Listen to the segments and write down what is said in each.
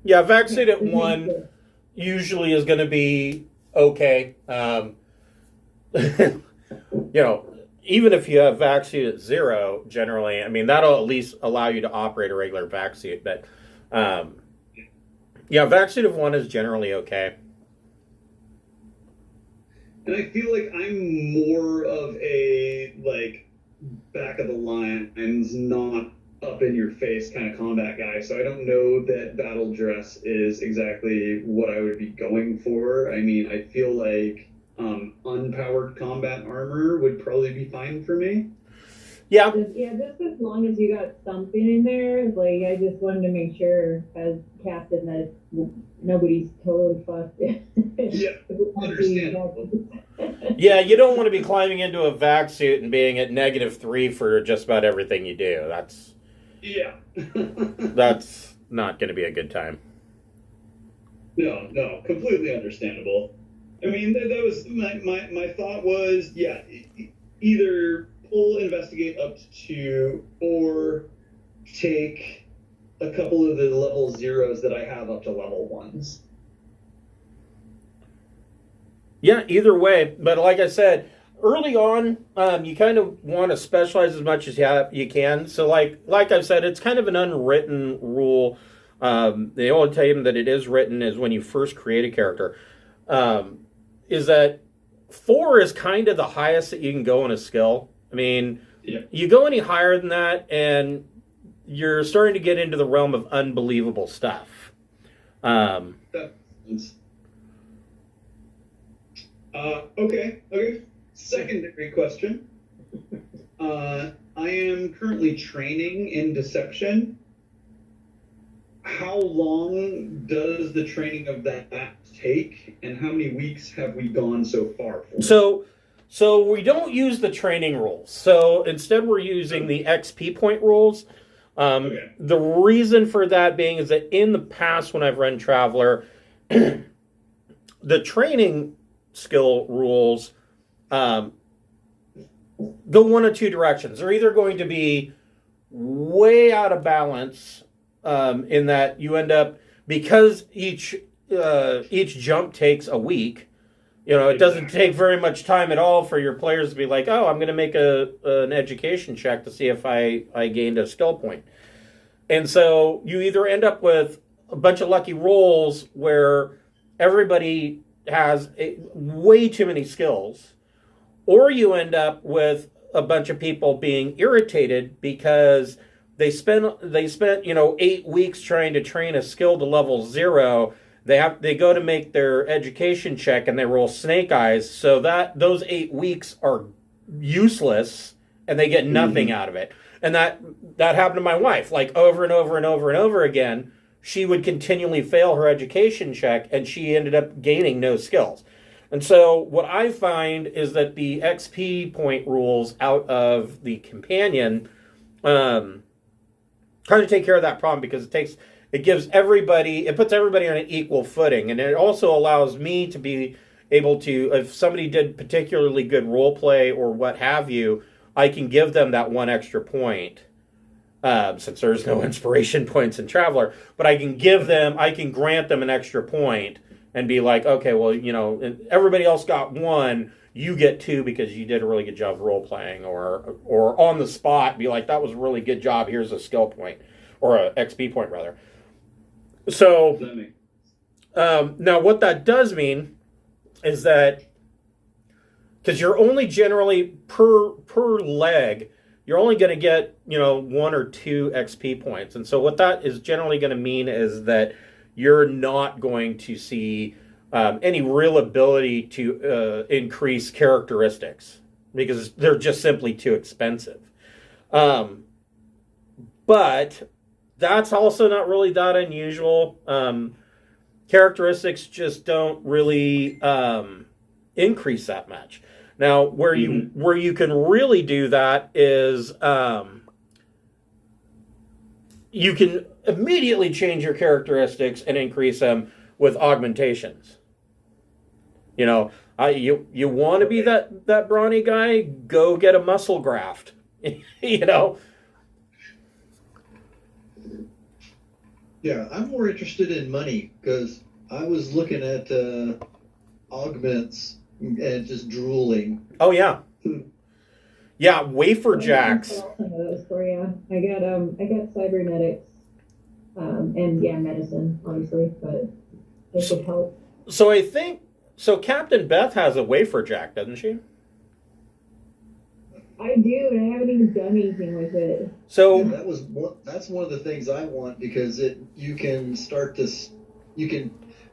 Yeah, vac suit at 1 usually is going to be okay. Even if you have vac suit at 0, generally, I mean, that'll at least allow you to operate a regular vac suit. But vac suit of 1 is generally okay. And I feel like I'm more of a, like, back of the lines, not up in your face kind of combat guy. So I don't know that battle dress is exactly what I would be going for. I mean, I feel like unpowered combat armor would probably be fine for me. Yeah. Just as long as you got something in there, like, I just wanted to make sure as captain that nobody's totally fucked. Yeah, understandable. Yeah, you don't want to be climbing into a vac suit and being at -3 for just about everything you do. That's not going to be a good time. No, completely understandable. I mean, that was my thought was, either pull investigate up to 2 or take a couple of the level 0s that I have up to level 1s. Yeah, either way. But like I said, early on, you kind of want to specialize as much as you can. So like I've said, it's kind of an unwritten rule. The only time that it is written is when you first create a character. Is that 4 is kind of the highest that you can go in a skill. I mean, you go any higher than that, and you're starting to get into the realm of unbelievable stuff. Okay. Secondary question. I am currently training in deception. How long does the training of that take, and how many weeks have we gone so far for? So we don't use the training rules. So instead we're using the XP point rules. The reason for that being is that in the past when I've run Traveler, the training skill rules go one of two directions. They're either going to be way out of balance in that you end up, because each jump takes a week, it doesn't take very much time at all for your players to be like, oh, I'm going to make an education check to see if I gained a skill point. And so you either end up with a bunch of lucky rolls where everybody has way too many skills, or you end up with a bunch of people being irritated because they spent 8 weeks trying to train a skill to level 0. They go to make their education check and they roll snake eyes, so that those 8 weeks are useless and they get nothing out of it. And that happened to my wife, like over and over and over and over again. She would continually fail her education check and she ended up gaining no skills. And so what I find is that the XP point rules out of the companion kind of take care of that problem, because it puts everybody on an equal footing. And it also allows me to be able to, if somebody did particularly good role play or what have you, I can give them that one extra point, since there's no inspiration points in Traveler, but I can grant them an extra point and be like, okay, well, everybody else got 1, you get 2 because you did a really good job role playing, or on the spot be like, that was a really good job, here's a skill point, or a XP point rather. So now what that does mean is that, because you're only generally per leg, you're only going to get 1 or 2 XP points. And so what that is generally going to mean is that you're not going to see any real ability to increase characteristics, because they're just simply too expensive. But that's also not really that unusual. Characteristics just don't really increase that much. Now, where you can really do that is you can immediately change your characteristics and increase them with augmentations. You want to be that brawny guy? Go get a muscle graft. Yeah, I'm more interested in money because I was looking at augments and just drooling. Oh yeah. Yeah, wafer jacks. Some of those for you. I got cybernetics, and yeah, medicine, obviously, but it could help. So I think Captain Beth has a wafer jack, doesn't she? I do, and I haven't even done anything with it. So Yeah, that's one of the things I want because you can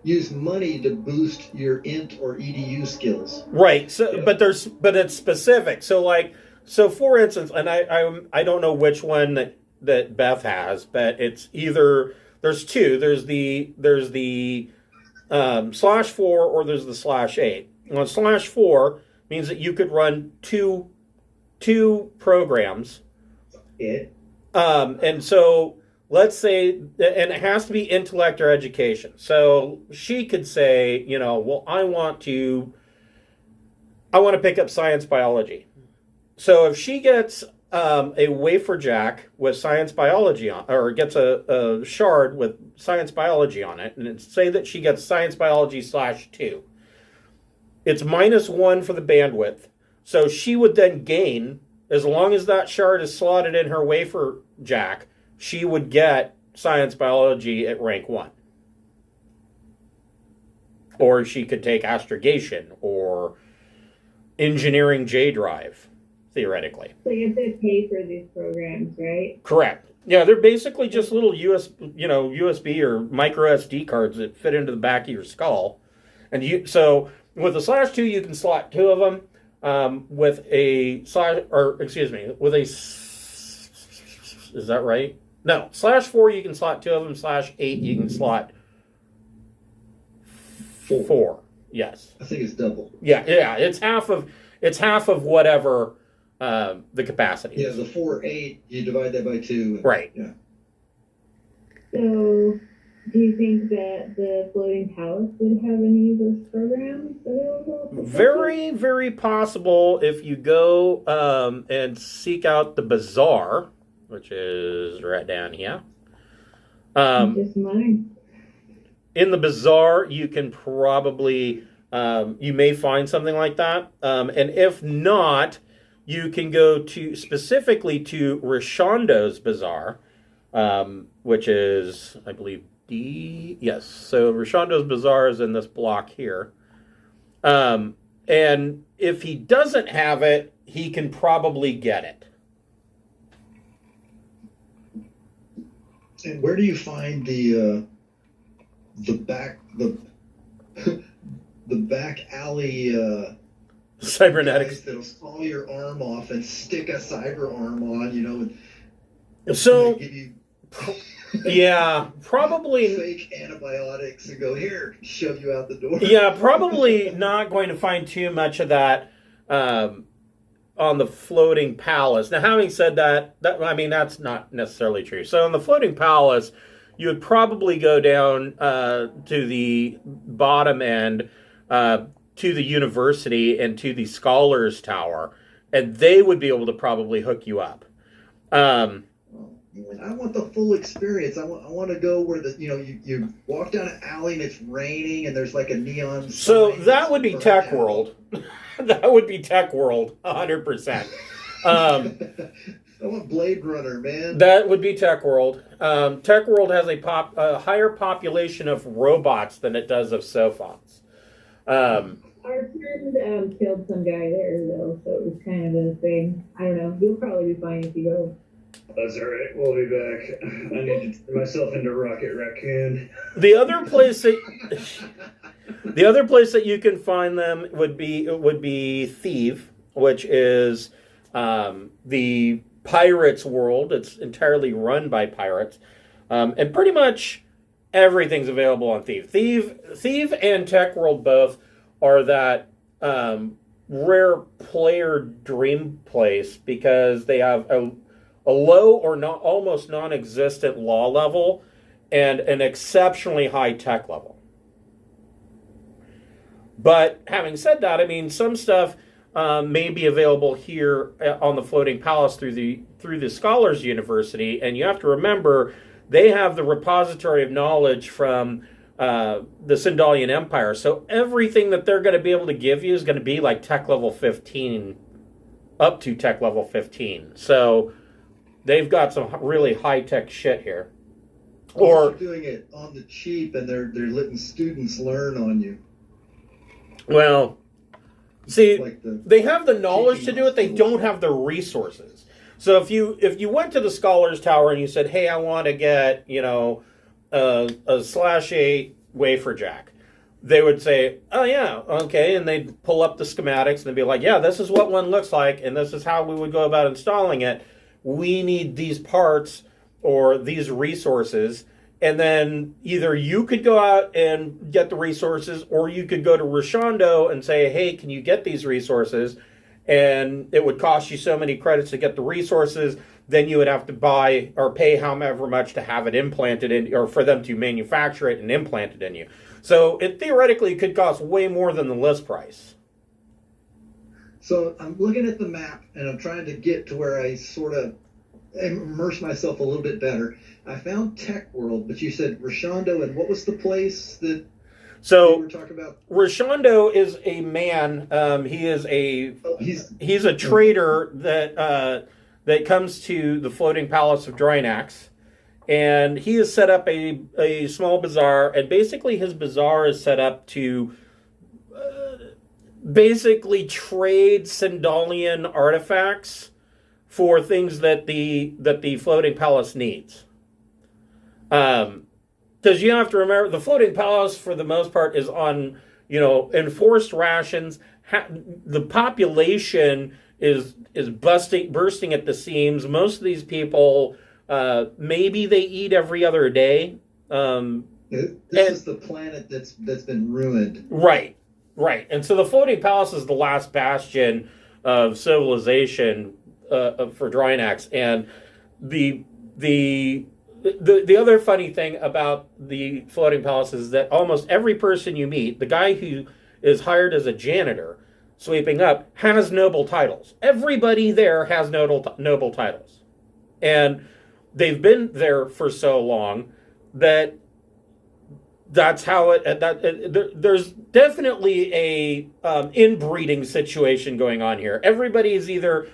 use money to boost your int or edu skills. right. So but it's specific. So for instance, and I don't know which one that Beth has, but it's either there's two. There's the /4 or there's the /8. Well, /4 means that you could run two programs. And so let's say, and it has to be intellect or education. So she could say, well, I want to pick up science biology. So if she gets a wafer jack with science biology on, or gets a shard with science biology on it, and say that she gets science biology /2, it's -1 for the bandwidth. So she would then gain, as long as that shard is slotted in her wafer jack, she would get science biology at rank 1. Or she could take astrogation or engineering J drive, theoretically. So you have to pay for these programs, right? Correct. Yeah, they're basically just little USB or micro SD cards that fit into the back of your skull. And so with the /2, you can slot 2 of them. With a is that right? No, /4 you can slot 2 of them. /8 you can slot 4. Yes. I think it's double. Yeah. It's half of whatever the capacity is. Yeah, the 4/8 you divide that by 2. Right. Yeah. So, do you think that the Floating Palace would have any of those programs available? Very, very possible if you go and seek out the Bazar, which is right down here. Just mine. In the Bazar, you can probably, you may find something like that. And if not, you can go specifically to Rochando's Bazar, which is, I believe, D. Yes. So Rochando's Bazar is in this block here. And if he doesn't have it, he can probably get it. And where do you find the back alley Cybernetics guys that'll saw your arm off and stick a cyber arm on, So give you yeah, probably fake antibiotics and go here, shove you out the door. Yeah, probably not going to find too much of that on the Floating Palace. Now, having said that, that's not necessarily true. So, on the Floating Palace, you would probably go down to the bottom end, to the university and to the Scholars Tower, and they would be able to probably hook you up. I want the full experience. I want to go where you walk down an alley and it's raining and there's like a neon. So that would be Tech World. That would be Tech World, 100%. I want Blade Runner, man. That would be Tech World. Tech World has a higher population of robots than it does of Sophons. Our friend killed some guy there, though, so it was kind of a thing. I don't know. You'll probably be fine if you go. That's all right. We'll be back. I need to turn myself into Rocket Raccoon. The other place that you can find them would be Thief, which is the Pirates world. It's entirely run by pirates, and pretty much everything's available on Thief. Thief and Tech World both are that rare player dream place because they have a low or almost non-existent law level and an exceptionally high tech level. But having said that, some stuff may be available here on the Floating Palace through the Scholars University, and you have to remember they have the repository of knowledge from the Sindalian Empire. So everything that they're going to be able to give you is going to be like tech level 15, up to tech level 15. So they've got some really high-tech shit here. Or they're doing it on the cheap, and they're letting students learn on you. Well, see, Like they have the knowledge to do it. They don't have the resources. So if you went to the Scholars Tower and you said, "Hey, I want to get a /8 wafer jack," they would say, "Oh yeah, okay," and they'd pull up the schematics and they'd be like, "Yeah, this is what one looks like, and this is how we would go about installing it. We need these parts or these resources." And then either you could go out and get the resources, or you could go to Rochando and say, "Hey, can you get these resources?" And it would cost you so many credits to get the resources. Then you would have to buy or pay however much to have it implanted in, or for them to manufacture it and implant it in you. So it theoretically could cost way more than the list price. So I'm looking at the map, and I'm trying to get to where I sort of immerse myself a little bit better. I found Tech World, but you said Rochando, and what was the place that So we were talking about? Rochando is a man. He's a trader that comes to the Floating Palace of Drinax, and he has set up a small bazaar, and basically his bazaar is set up to basically trade Sindalian artifacts for things that the Floating Palace needs. Because you have to remember, the Floating Palace, for the most part, is on, enforced rations. The population is bursting at the seams. Most of these people, maybe they eat every other day. This is the planet that's been ruined. Right. And so the Floating Palace is the last bastion of civilization for Drinax. And the other funny thing about the Floating Palace is that almost every person you meet, the guy who is hired as a janitor sweeping up, has noble titles. Everybody there has noble titles. And they've been there for so long that's how there's definitely a inbreeding situation going on here. Everybody is either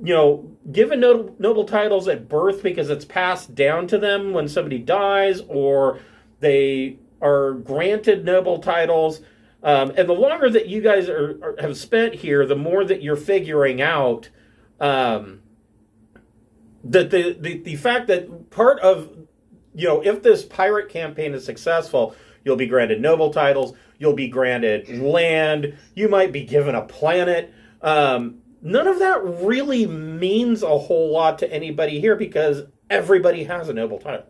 given noble titles at birth because it's passed down to them when somebody dies, or they are granted noble titles. And the longer that you guys have spent here, the more that you're figuring out that the fact that part of, if this pirate campaign is successful, you'll be granted noble titles, you'll be granted land, you might be given a planet. None of that really means a whole lot to anybody here because everybody has a noble title.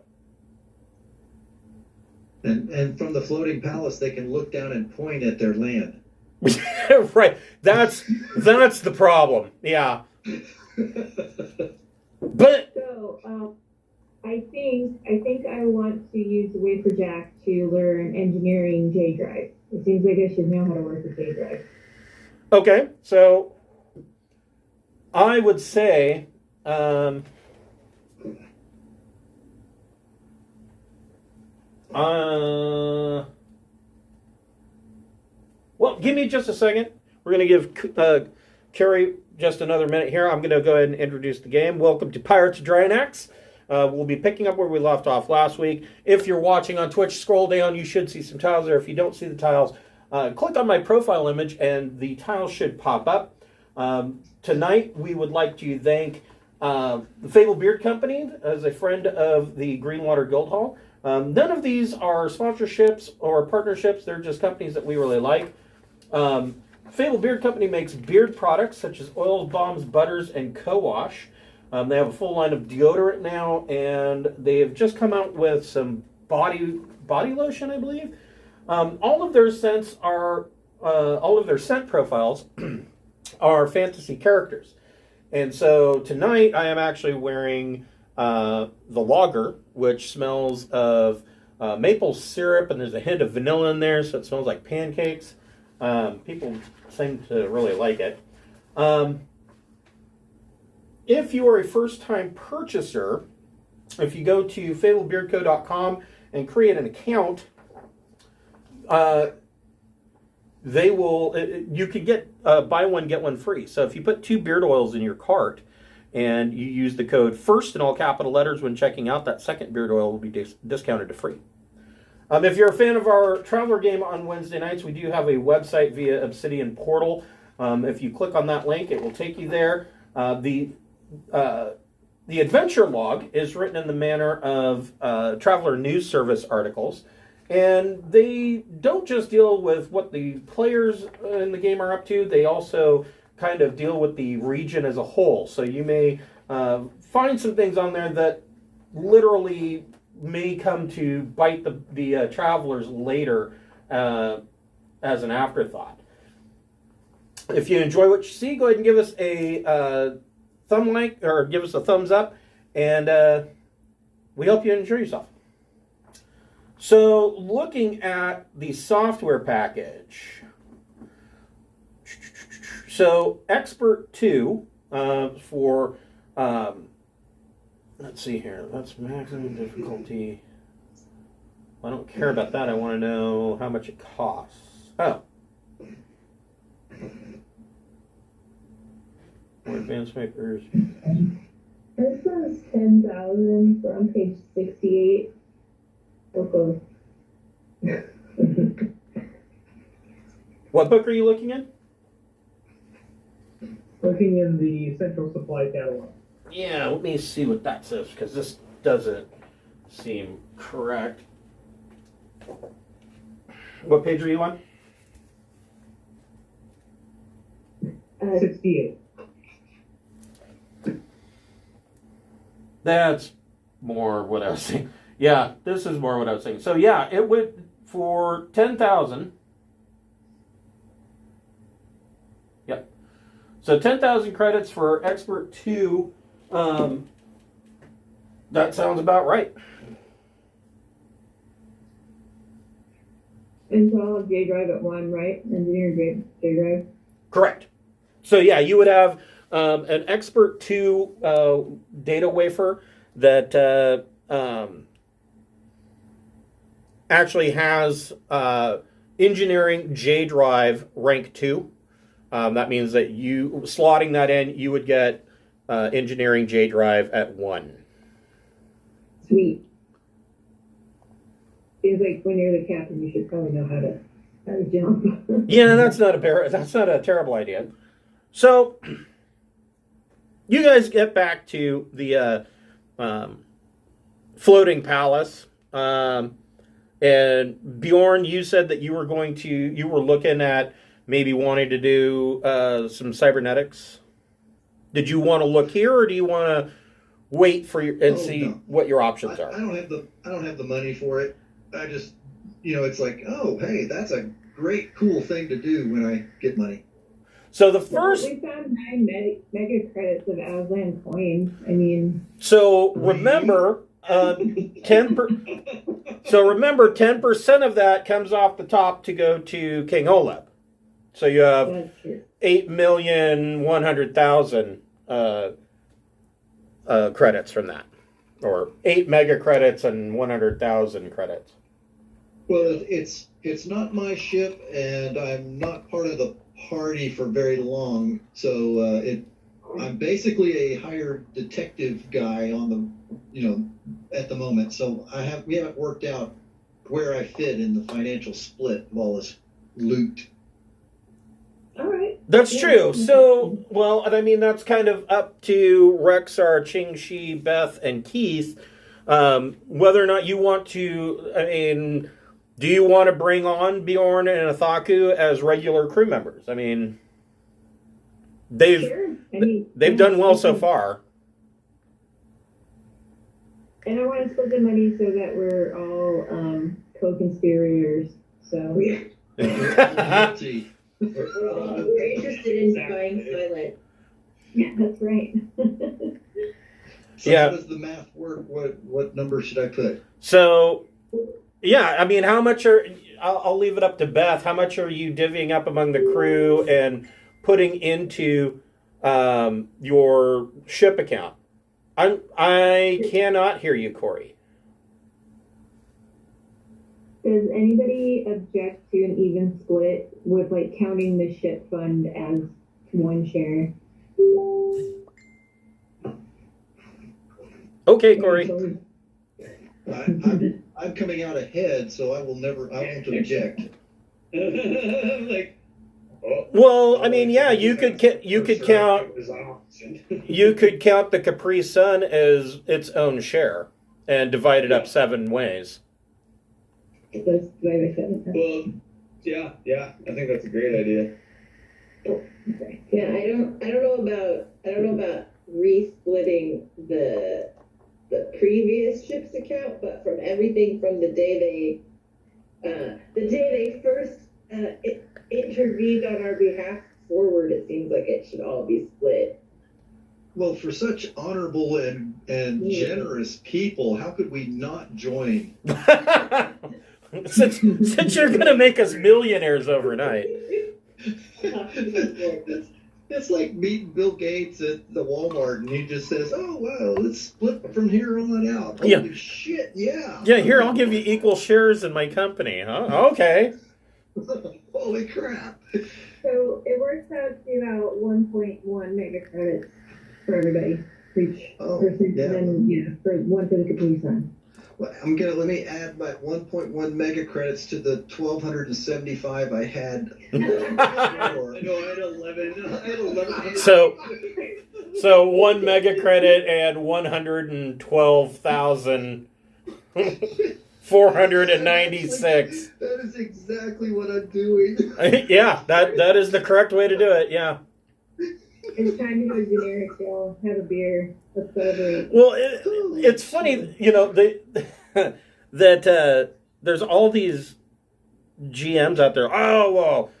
And from the Floating Palace, they can look down and point at their land. Right. That's the problem. Yeah. But So, I think I want to use the wafer jack to learn engineering J drive. It seems like I should know how to work a J drive. okay, so I would say well, give me just a second. We're going to give Carrie just another minute here. I'm going to go ahead and introduce the game. Welcome to Pirates of Drinax. We'll be picking up where we left off last week. If you're watching on Twitch, scroll down. You should see some tiles there. If you don't see the tiles, click on my profile image and the tiles should pop up. Tonight, we would like to thank the Fable Beard Company as a friend of the Greenwater Guildhall. None of these are sponsorships or partnerships. They're just companies that we really like. Fable Beard Company makes beard products such as oils, balms, butters, and co-wash. They have a full line of deodorant now, and they have just come out with some body lotion, I believe. All of their scent profiles are fantasy characters. And so tonight I am actually wearing the lager, which smells of maple syrup, and there's a hint of vanilla in there, so it smells like pancakes. People seem to really like it. If you are a first-time purchaser, if you go to fablebeardco.com and create an account, they will. You can get buy one get one free. So if you put 2 beard oils in your cart and you use the code FIRST in all capital letters when checking out, that second beard oil will be discounted to free. If you're a fan of our Traveler game on Wednesday nights, we do have a website via Obsidian Portal. If you click on that link, it will take you there. The adventure log is written in the manner of Traveler News Service articles, and they don't just deal with what the players in the game are up to, they also kind of deal with the region as a whole. So you may find some things on there that literally may come to bite the travelers later as an afterthought. If you enjoy what you see, go ahead and give us a thumb like or give us a thumbs up, and we hope you enjoy yourself. So, looking at the software package, so Expert 2 for let's see here. That's maximum difficulty. I don't care about that. I want to know how much it costs. Oh. More advanced makers. This says 10,000 on page 68. Okay. What book are you looking in? Looking in the Central Supply catalog. Yeah, let me see what that says, because this doesn't seem correct. What page are you on? 68. That's more what I was saying. Yeah, this is more what I was saying. So yeah, it would, for 10,000. Yep. So 10,000 credits for Expert 2. That sounds about right. And so I'll have J Drive at 1, right? Engineer J Drive. Correct. So yeah, you would have an Expert 2 data wafer that actually has engineering J Drive rank 2. That means that you slotting that in, you would get engineering J Drive at 1. Sweet. Seems like when you're the captain, you should probably know how to jump. Yeah, that's not a terrible idea. So you guys get back to the Floating Palace, and Bjorn, you said that you were looking at maybe wanting to do some cybernetics. Did you want to look here, or do you want to wait for what your options are? I don't have the money for it. I just, it's like, oh, hey, that's a great, cool thing to do when I get money. So the first, we found 9 mega credits of Aslan coins. I mean, so remember, 10% of that comes off the top to go to King Oleb. So you have 8,100,000 credits from that, or 8 mega credits and 100,000 credits. Well, it's not my ship, and I'm not part of the party for very long, so I'm basically a hired detective guy on the at the moment. So we haven't worked out where I fit in the financial split of all this loot. all right. That's true. So, well, and I mean, that's kind of up to Rexar, Qingxi, Beth, and Keith, whether or not you want to, do you want to bring on Bjorn and Athaku as regular crew members? I mean, they've done well so far. And I want to split the money so that we're all co-conspirators. So Guilty. We're interested in buying Soylent. yeah, that's right. So Yeah. how does the math work? What number should I put? So, yeah, I mean, how much I'll leave it up to Beth. How much are you divvying up among the crew and putting into your ship account? I cannot hear you, Corey. Does anybody object to an even split with like counting the ship fund as one share? Okay, Corey. I'm coming out ahead, so I won't object. Like, Well, I mean, yeah, you could count the Capri Sun as its own share and divide it up 7 ways. That's the way they said it. well, yeah, I think that's a great idea. Okay. Yeah, I don't know about re-splitting the previous ship's account, but from everything from the day they first intervened on our behalf forward, it seems like it should all be split. Well, for such honorable and generous people, how could we not join? since you're going to make us millionaires overnight. It's like meeting Bill Gates at the Walmart, and he just says, "Oh wow, let's split from here on out." Holy shit, yeah. Yeah, here, I'll give you equal shares in my company, huh? Okay. Holy crap. So it works out to about 1.1 mega credits for everybody for each person, yeah. and then for one for the Capri Sun. Well, let me add my 1.1 mega credits to the 1,275 I had. I know, I had 11. So 1 mega credit and 112,496. That is exactly what I'm doing. Yeah, that is the correct way to do it. Yeah. It's time to go generic, y'all. Have a beer. Let's celebrate. Well, it's funny, that there's all these GMs out there. Oh, well,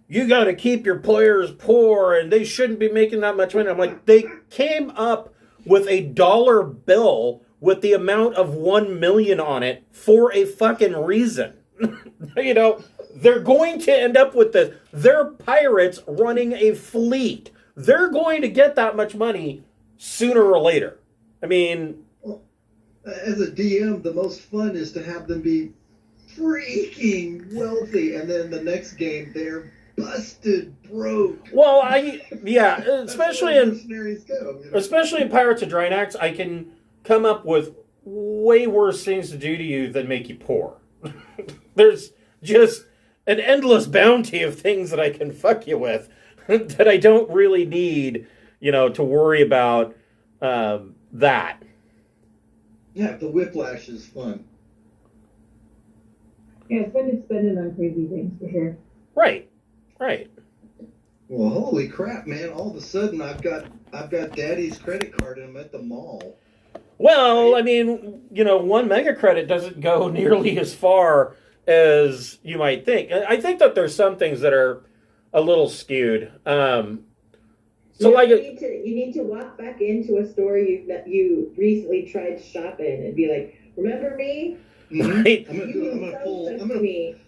you got to keep your players poor, and they shouldn't be making that much money. I'm like, they came up with a dollar bill with the amount of 1 million on it for a fucking reason. They're going to end up with this. They're pirates running a fleet. They're going to get that much money sooner or later. I mean, as a DM, the most fun is to have them be freaking wealthy, and then the next game they're busted broke. Well, especially in mercenaries go. especially in Pirates of Drinax, I can come up with way worse things to do to you than make you poor. There's just an endless bounty of things that I can fuck you with that I don't really need, to worry about that. Yeah, the whiplash is fun. Yeah, it's fun to spend it on crazy things for sure. Right. Well, holy crap, man! All of a sudden, I've got Daddy's credit card, and I'm at the mall. Well, I mean, 1 mega credit doesn't go nearly as far as you might think. I think that there's some things that are a little skewed. You need to walk back into a store you recently tried to shop in and be like, "Remember me? Mm-hmm. Right. I'm gonna pull a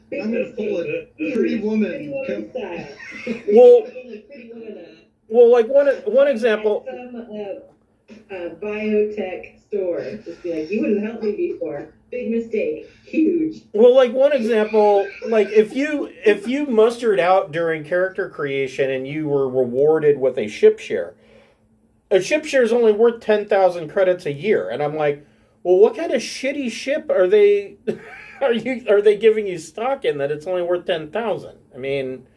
Pretty Pretty Woman style. Well, Pretty Woman. Well, like one example. Some biotech store. Just be like, you wouldn't help me before. Big mistake. Huge. Well, like one example, like if you mustered out during character creation and you were rewarded with a ship share is only worth 10,000 credits a year, and I'm like, well, what kind of shitty ship are they? Are they giving you stock in that it's only worth 10,000? I mean,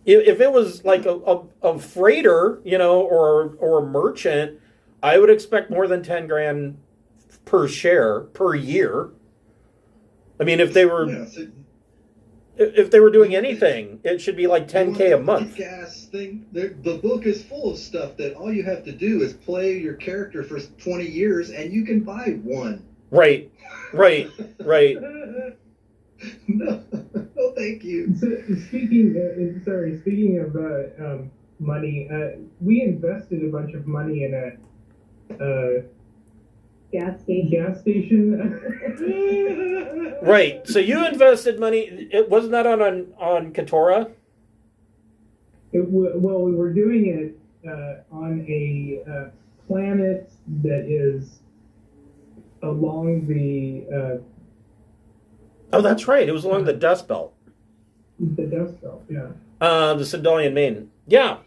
if it was like a freighter, or a merchant, I would expect more than 10 grand per share per year. I mean, if they were doing anything, it should be like 10K a month. Gas thing. The book is full of stuff that all you have to do is play your character for 20 years, and you can buy one. Right. No, thank you. So, speaking of money, we invested a bunch of money in a Gas station. Right. So you invested money. It wasn't that on Katora? Well, we were doing it on a planet that is along the Oh, that's right. It was along the Dust Belt. Dust Belt. Yeah. The Sindalian Main. Yeah.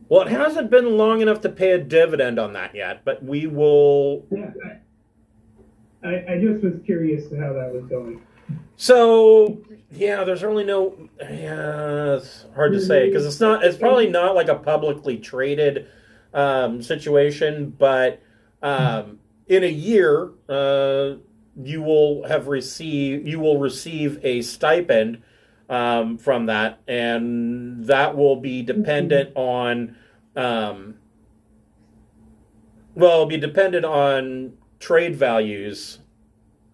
Well, it hasn't been long enough to pay a dividend on that yet, but we will. Yeah. I just was curious to how that was going. So, yeah, there's really no. Yeah, it's hard to say because it's not. It's probably not like a publicly traded situation, but in a year, you will receive a stipend from that, and that will be dependent on. It'll be dependent on trade values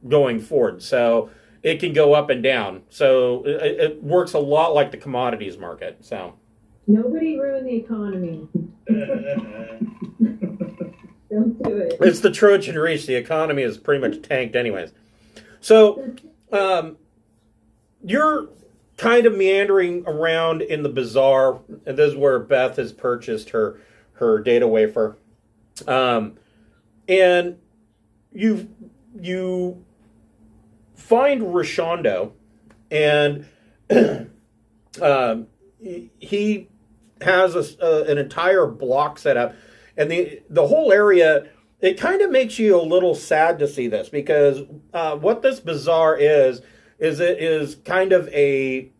going forward. So it can go up and down. So it works a lot like the commodities market. So Nobody ruin the economy. Don't do it. it's the Trojan race. The economy is pretty much tanked anyways. So you're kind of meandering around in the Bazar, and this is where Beth has purchased her data wafer. And you find Rochando, and he has an entire block set up, and the whole area. It kind of makes you a little sad to see this because what this Bazar is it is kind of a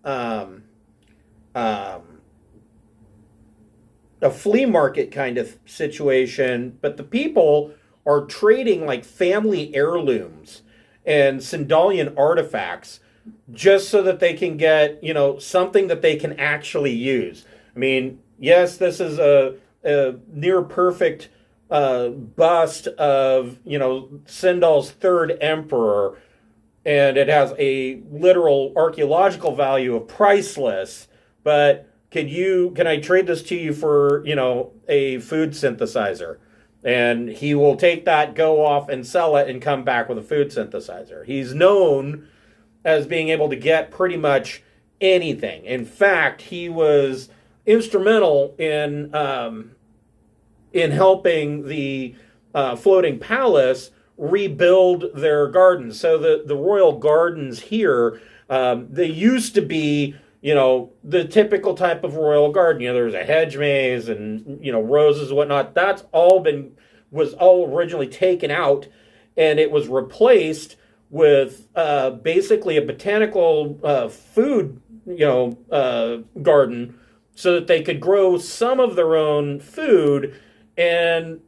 flea market kind of situation, but the people are trading like family heirlooms and Sindalian artifacts just so that they can get, something that they can actually use. I mean, yes, this is a near perfect bust of, Sindal's third emperor, and it has a literal archaeological value of priceless, but can I trade this to you for, a food synthesizer? And he will take that, go off and sell it and come back with a food synthesizer. He's known as being able to get pretty much anything. In fact, he was instrumental in helping the Floating Palace rebuild their gardens. So the royal gardens here, they used to be, the typical type of royal garden. There was a hedge maze and, roses and whatnot. That's was all originally taken out, and it was replaced with basically a botanical food, garden, so that they could grow some of their own food. And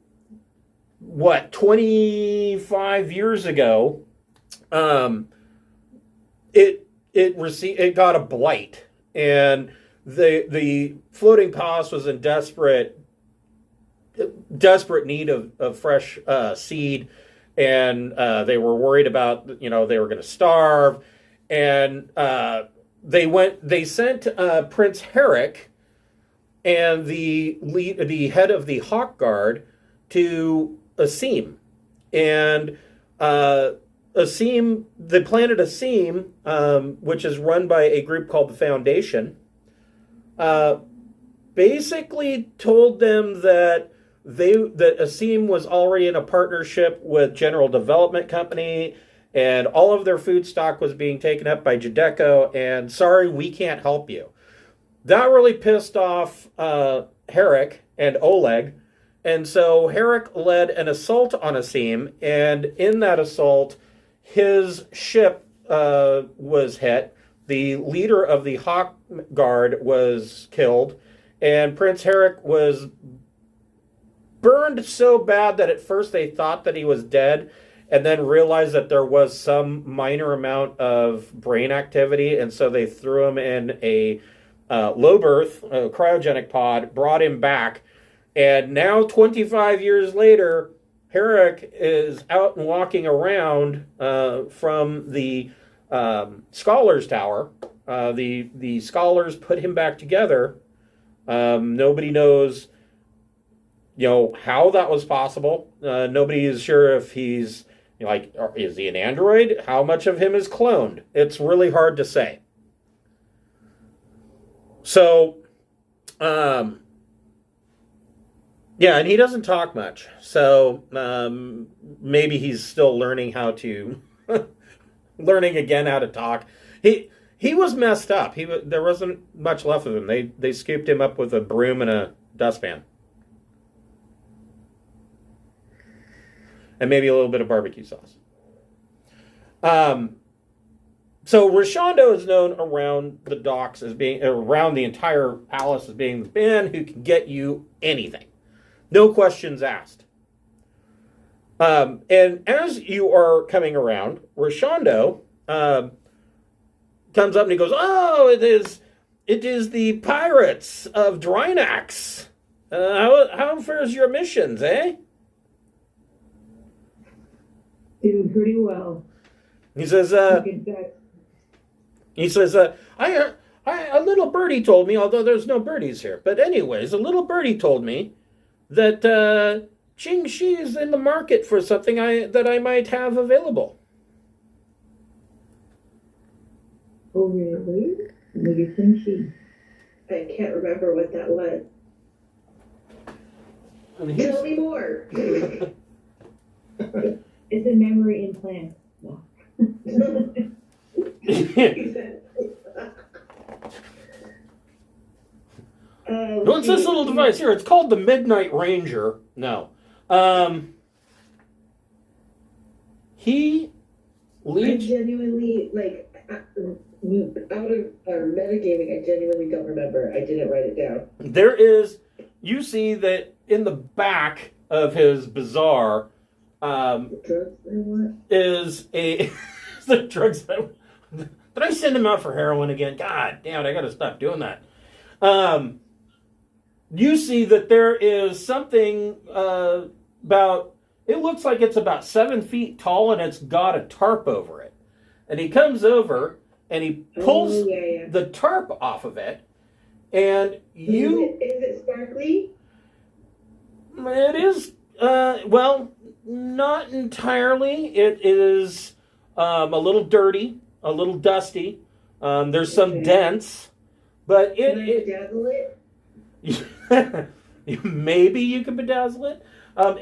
25 years ago, it got a blight, and the Floating Palace was in desperate need of fresh seed, and they were worried about they were going to starve, and they sent Prince Herrick and the head of the Hawk Guard to Asim, and Asim, the planet Asim, which is run by a group called the Foundation, basically told them that Asim was already in a partnership with General Development Company, and all of their food stock was being taken up by Jadeko, and sorry, we can't help you. That really pissed off Herrick and Oleg, and so Herrick led an assault on Asim, and in that assault, his ship was hit. The leader of the Hawk Guard was killed, and Prince Herrick was burned so bad that at first they thought that he was dead, and then realized that there was some minor amount of brain activity, and so they threw him in a low berth, a cryogenic pod, brought him back, and now 25 years later, Herrick is out and walking around from the Scholars Tower. The scholars put him back together. Nobody knows, how that was possible. Nobody is sure if he's is he an android? How much of him is cloned? It's really hard to say. Yeah, and he doesn't talk much, so maybe he's still learning how to, learning again how to talk. He was messed up. There wasn't much left of him. They scooped him up with a broom and a dustpan, and maybe a little bit of barbecue sauce. So Rochando is known around the docks as being, around the entire palace as being the man who can get you anything. No questions asked. And as you are coming around, Rochando comes up and he goes, "Oh, it is the Pirates of Drinax. How fares your missions, eh?" Doing pretty well. He says, a little birdie told me, although there's no birdies here, but anyways, a little birdie told me that Ching Shi is in the market for something that I might have available. Oh, really? Maybe Kimchi. I can't remember what that was. Tell me more. It's a memory implant. No. What's this little device here? It's called the Midnight Ranger. No. He I leads. genuinely, like, out of our metagaming, I genuinely don't remember. I didn't write it down. There is, you see that in the back of his Bazar Drugs or what? is a the drugs. Did I send him out for heroin again? God damn it! I got to stop doing that. You see that there is something about. It looks like it's about 7 feet tall, and it's got a tarp over it. And he comes over and he pulls the tarp off of it, and you. Is it sparkly? It is. Well, not entirely. It is a little dirty, a little dusty. There's some dents, but Can I bedazzle it? maybe you can bedazzle it.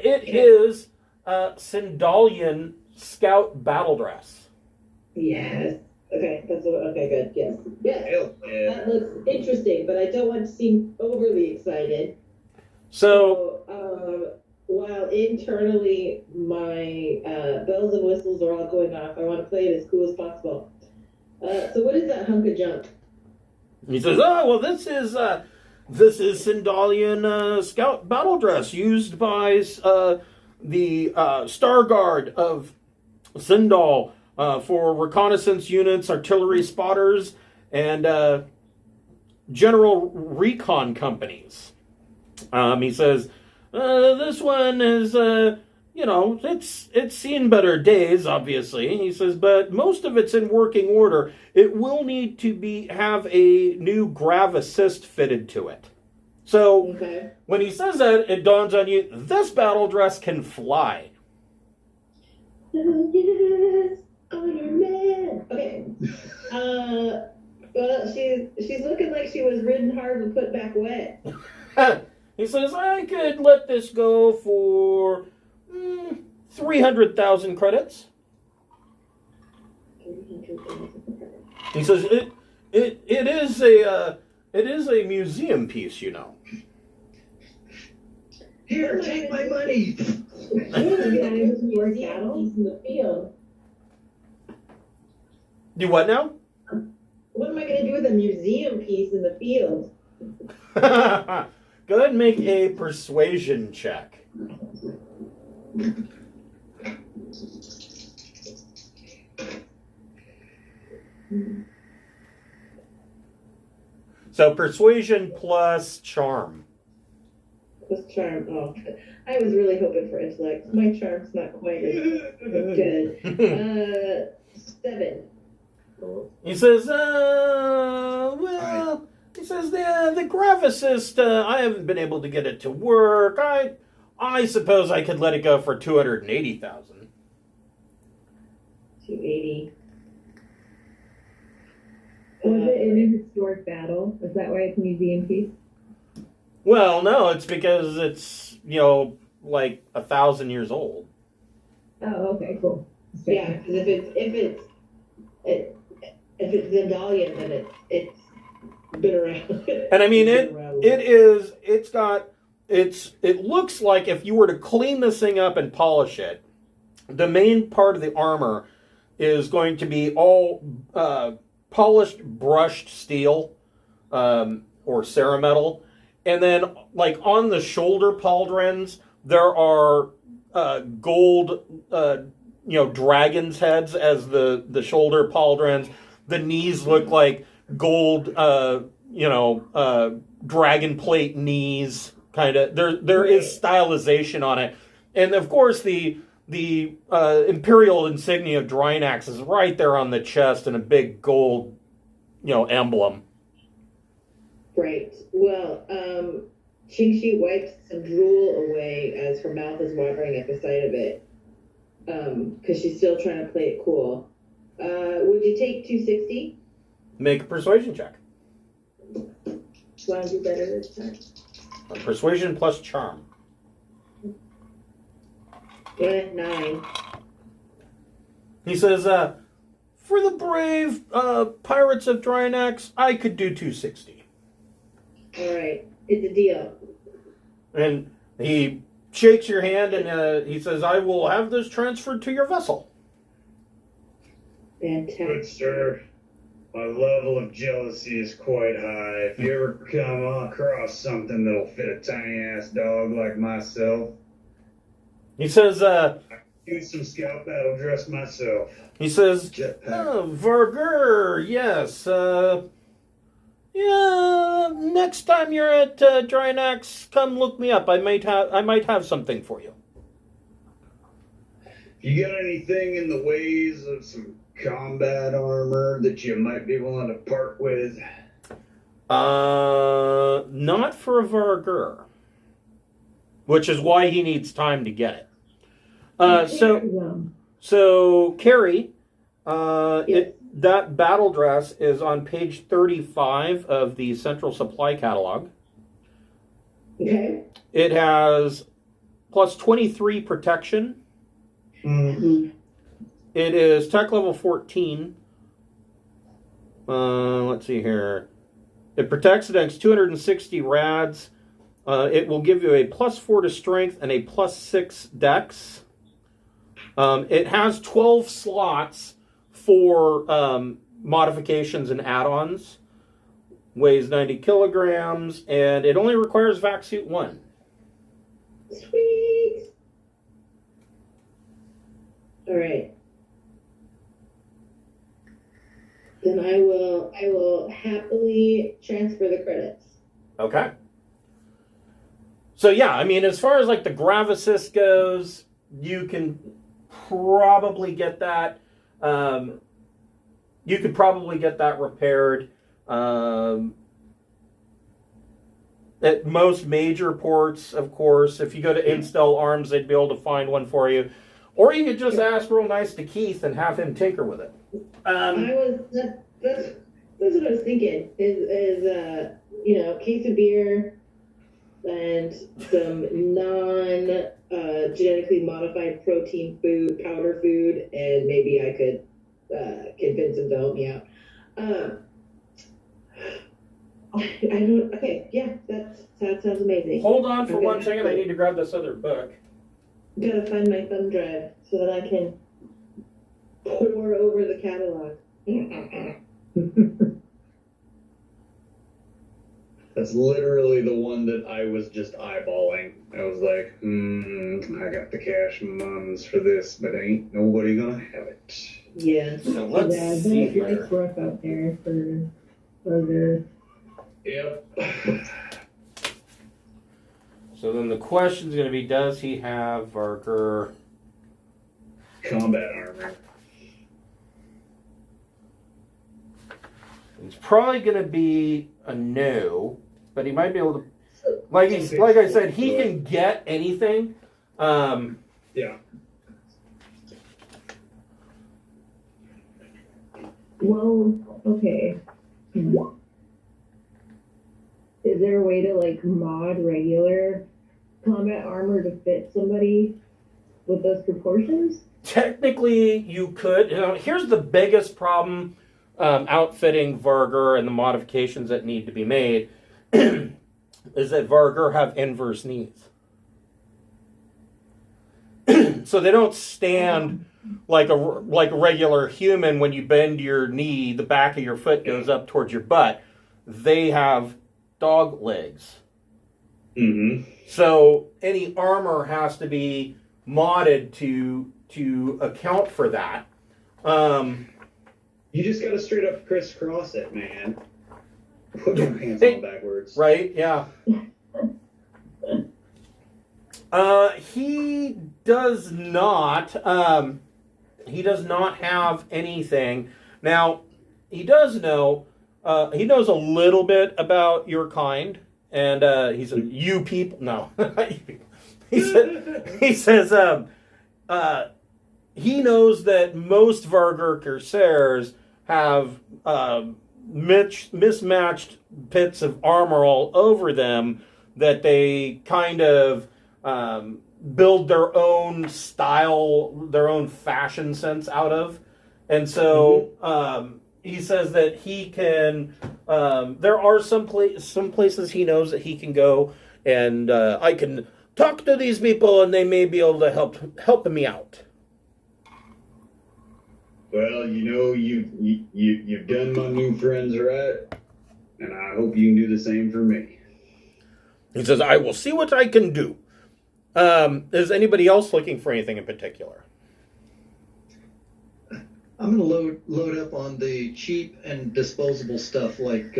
It is Sindalian Scout battle dress. Yes. Okay, okay, good. Yes. Yes. Hell yeah. That looks interesting, but I don't want to seem overly excited. So, while internally my bells and whistles are all going off, I want to play it as cool as possible. So what is that hunk of junk? he says, "Oh, well, this is Sindalian Scout battle dress used by the Star Guard of Sindal for reconnaissance units, artillery spotters, and general recon companies." He says, "This one is, it's seen better days, obviously." He says, "but most of it's in working order. It will need to have a new grav assist fitted to it." So when he says that, it dawns on you, this battle dress can fly. Oh, yes, I'm your man. Okay. Well, she's looking like she was ridden hard and put back wet. He says, "I could let this go for 300,000 credits." He says, it is a museum piece, you know. Here, take my money. What am I gonna do with the museum piece in the field? Do what now? What am I gonna do with a museum piece in the field? Go ahead and make a persuasion check. So persuasion plus charm. Plus charm. Oh, I was really hoping for intellect. My charm's not quite as good. 7. He says, well, he says the grav assist, I haven't been able to get it to work. I suppose I could let it go for 280,000. 280. Was it in a historic battle? Is that why it's a museum piece? Well, no, it's because it's, like 1,000 years old. Oh, okay, cool. Yeah, because if it's Zendalian, then it's been around. And I mean, It's been around. it looks like if you were to clean this thing up and polish it, the main part of the armor is going to be all polished, brushed steel or cerametal. And then, like, on the shoulder pauldrons, there are gold, dragon's heads as the shoulder pauldrons. The knees look like gold, dragon plate knees. Kind of. There is stylization on it, and of course the imperial insignia of Drinax is right there on the chest in a big gold, emblem. Right. Well, Qingxi wipes some drool away as her mouth is watering at the sight of it, because she's still trying to play it cool. Would you take 260? Make a persuasion check. Want to do better this time? Persuasion plus charm. 9. He says, for the brave Pirates of Drinax, I could do 260. All right, it's a deal. And he shakes your hand and he says, I will have this transferred to your vessel. Good Fantastic. sir. My level of jealousy is quite high. If you ever come across something that'll fit a tiny ass dog like myself, He says, do some scout battle dress myself. Jetpack. Vargur, yes. Next time you're at Drinax, come look me up. I might have something for you. You got anything in the ways of some combat armor that you might be willing to part with? Not for a Vargur. Which is why he needs time to get it. So Carrie, Yes. that battle dress is on page 35 of the Central Supply Catalog. Okay. It has plus 23 protection. Mm-hmm. It is tech level 14. Let's see here. It protects against 260 rads. It will give you a plus 4 to strength and a plus 6 dex. It has 12 slots for modifications and add-ons. Weighs 90 kilograms, and it only requires vac suit 1. Sweet. All right. Then I will happily transfer the credits. Okay. So yeah, I mean, as far as like the Gravisis goes, you can probably get that. You could probably get that repaired. At most major ports, of course. If you go to Instel Arms, they'd be able to find one for you. Or you could just ask real nice to Keith and have him tinker with it. That's what I was thinking. Is case of beer and some non genetically modified protein food, powder food, and maybe I could convince him to help me out. Okay, yeah, that sounds amazing. Hold on for 1 second. I need to grab this other book. Gotta find my thumb drive so that I can pour over the catalog. That's literally the one that I was just eyeballing. I was like, I got the cash mums for this, but ain't nobody gonna have it. Yeah. So let's see here. It's rough out there for other. Yep. So then the question's going to be, does he have Vargur? Combat armor. It's probably going to be a no, but he might be able to. Like I said, he can get anything. Yeah. Well, okay. Is there a way to like mod regular combat armor to fit somebody with those proportions? Technically, you could. Here's the biggest problem outfitting Vargr and the modifications that need to be made is that Vargr have inverse knees. So they don't stand like a regular human. When you bend your knee, the back of your foot goes up towards your butt. They have dog legs. Mm-hmm. So any armor has to be modded to account for that. You just gotta straight up crisscross it, man. Put your pants on backwards. Right? Yeah. He does not. He does not have anything. Now, he does know. He knows a little bit about your kind, and he's a you people. No, he says. He knows that most Vargr Corsairs have mismatched bits of armor all over them that they kind of build their own style, their own fashion sense out of. And so he says that he can, there are some places he knows that he can go, and I can talk to these people and they may be able to help me out. Well, you've done my new friends right, and I hope you can do the same for me. He says, I will see what I can do. Is anybody else looking for anything in particular? I'm going to load up on the cheap and disposable stuff, like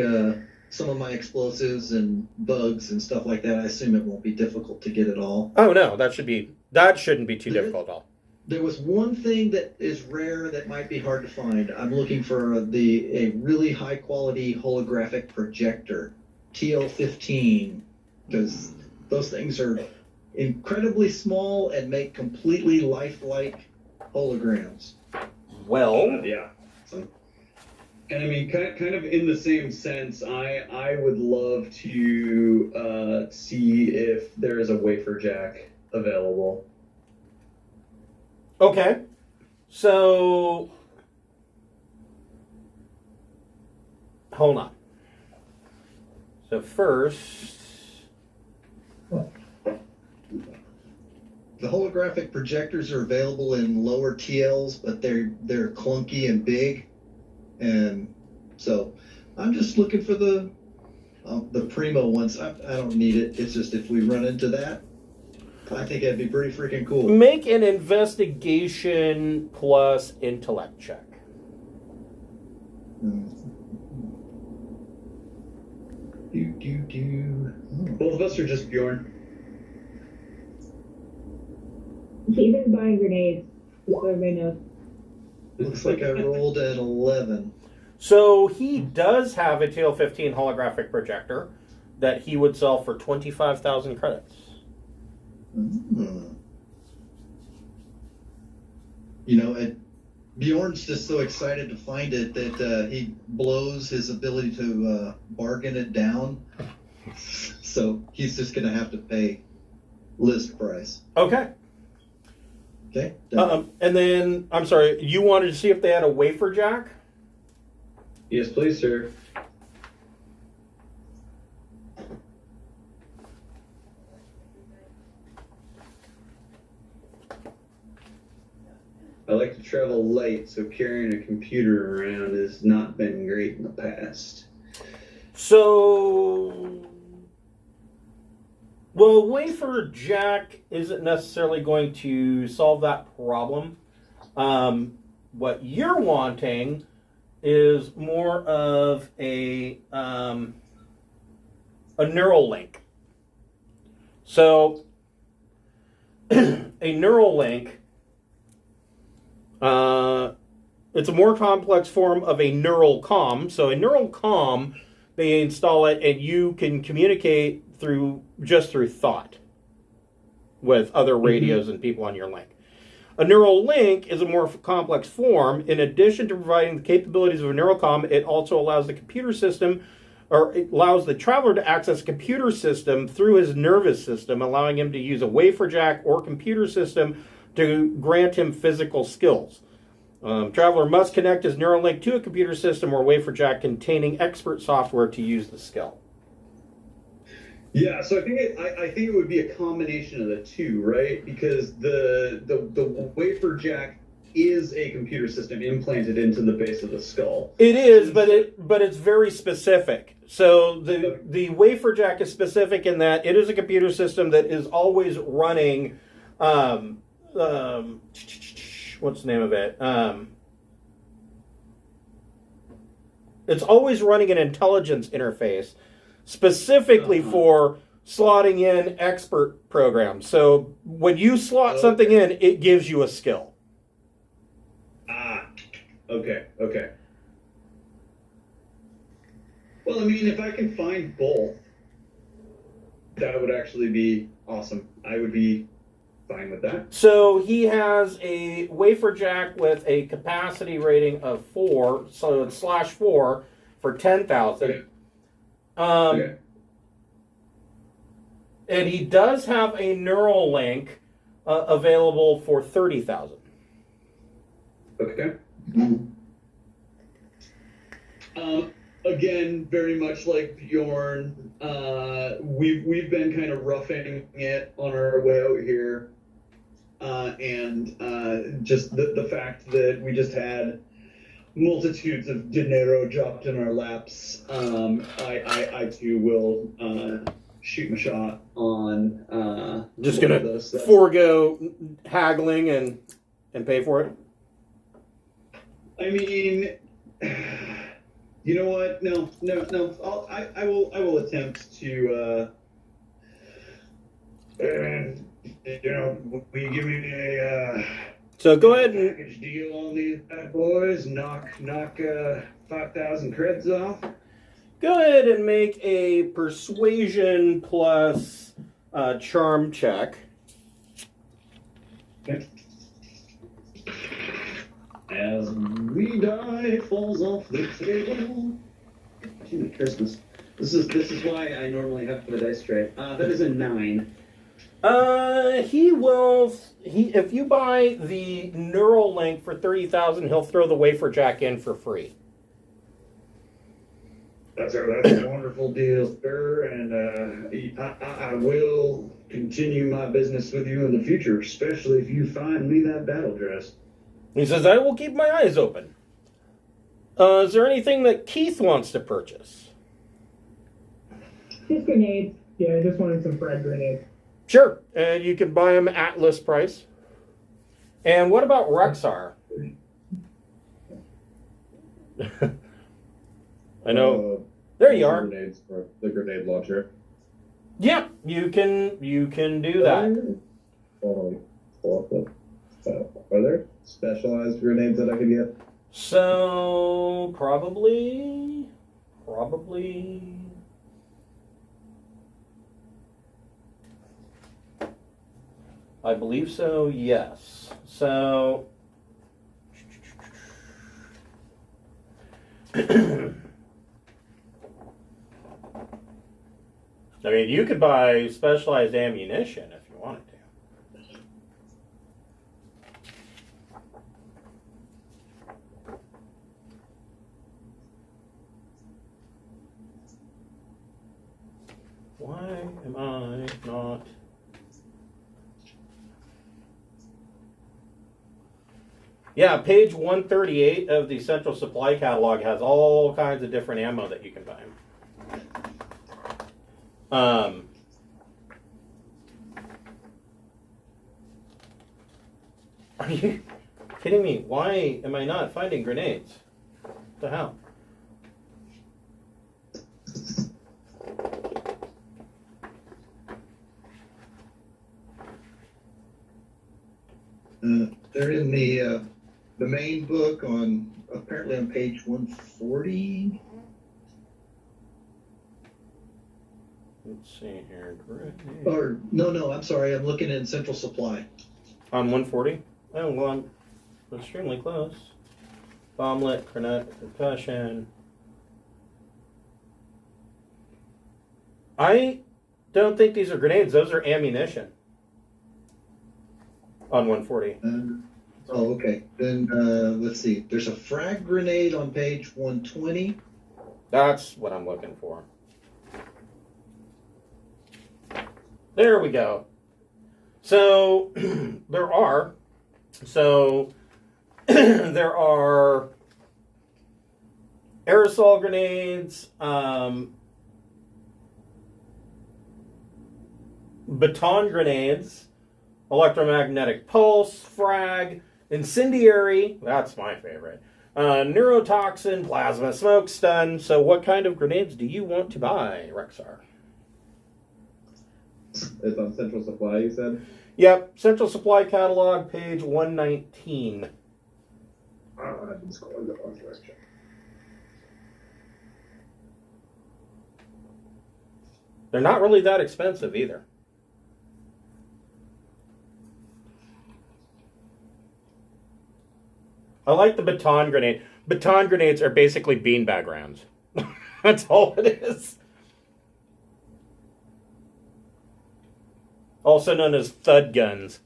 some of my explosives and bugs and stuff like that. I assume it won't be difficult to get it all. Oh no, that shouldn't be too difficult at all. There was one thing that is rare that might be hard to find. I'm looking for a really high quality holographic projector, TL15, because those things are incredibly small and make completely lifelike holograms. Well, yeah. And I mean, kind of in the same sense, I would love to see if there is a wafer jack available. okay. So, hold on. So first, The holographic projectors are available in lower TLs, but they're clunky and big, and so I'm just looking for the primo ones. I don't need it. It's just if we run into that, I think that'd be pretty freaking cool. make an investigation plus intellect check. Both of us are just Bjorn. He's buying grenades, just so everybody knows. Looks like I rolled an 11. So he does have a TL15 holographic projector that he would sell for 25,000 credits. Mm. And Bjorn's just so excited to find it that he blows his ability to bargain it down. So he's just going to have to pay list price. Okay. Okay. And then, I'm sorry, you wanted to see if they had a wafer jack? Yes, please, sir. I like to travel light, so carrying a computer around has not been great in the past. So, well, wafer jack isn't necessarily going to solve that problem. What you're wanting is more of a neural link. So, a neural link, it's a more complex form of a neural comm. So a neural comm, they install it and you can communicate through thought with other radios and people on your link. A neural link is a more complex form. In addition to providing the capabilities of a neural comm, it also allows the computer system or it allows the traveler to access a computer system through his nervous system, allowing him to use a wafer jack or computer system to grant him physical skills. Traveler must connect his neural link to a computer system or wafer jack containing expert software to use the skill. Yeah, so I think it would be a combination of the two, right? Because the wafer jack is a computer system implanted into the base of the skull. It is, but it's very specific. So the wafer jack is specific in that it is a computer system that is always running. What's the name of it? It's always running an intelligence interface specifically for slotting in expert programs. So when you slot something in, it gives you a skill. Okay. Well, I mean, if I can find both, that would actually be awesome. I would be fine with that. So he has a wafer jack with a capacity rating of 4, so it's /4 for 10,000. Okay. And he does have a neural link available for 30,000. Okay. Again, very much like Bjorn, we've been kind of roughing it on our way out here, and just the fact that we just had multitudes of dinero dropped in our laps. I too will shoot my shot on. Just gonna forego haggling and pay for it. I mean, you know what? No. I will attempt to. Will you give me a So go ahead and package deal on these bad boys? Knock 5,000 creds off. go ahead and make a persuasion plus charm check. Okay. As we die falls off the table. Gee, Christmas. This is why I normally have the dice tray. That is a 9. If you buy the neural link for 30,000, he'll throw the wafer jack in for free. That's a wonderful deal, sir, and I will continue my business with you in the future, especially if you find me that battle dress. He says, I will keep my eyes open. Is there anything that Keith wants to purchase? Just grenades. Yeah, I just wanted some frag grenades. Sure, and you can buy them at list price. And what about Rexar? I know. There you are. Grenades for the grenade launcher. Yeah, you can do that. Are there specialized grenades that I can get? So probably. I believe so. Yes. So. I mean, you could buy specialized ammunition if you wanted to. Why am I not? Yeah, page 138 of the Central Supply Catalog has all kinds of different ammo that you can buy. Are you kidding me? Why am I not finding grenades? What the hell? They're in the main book apparently on page 140. Let's see here. Grenade. Or no, I'm sorry. I'm looking in Central Supply. On 140? Oh, well, I'm extremely close. Bomblet, grenade, concussion. I don't think these are grenades. Those are ammunition. On 140. Oh, okay. Then let's see. There's a frag grenade on page 120. That's what I'm looking for. There we go. So there are aerosol grenades, baton grenades, electromagnetic pulse, frag, incendiary, that's my favorite, neurotoxin, plasma, smoke, stun. So what kind of grenades do you want to buy, Rexar? It's on Central Supply, you said? Yep, Central Supply Catalog, page 119. I've been scrolling the wrong direction. They're not really that expensive either. I like the baton grenade. Baton grenades are basically beanbag rounds. That's all it is. Also known as thud guns.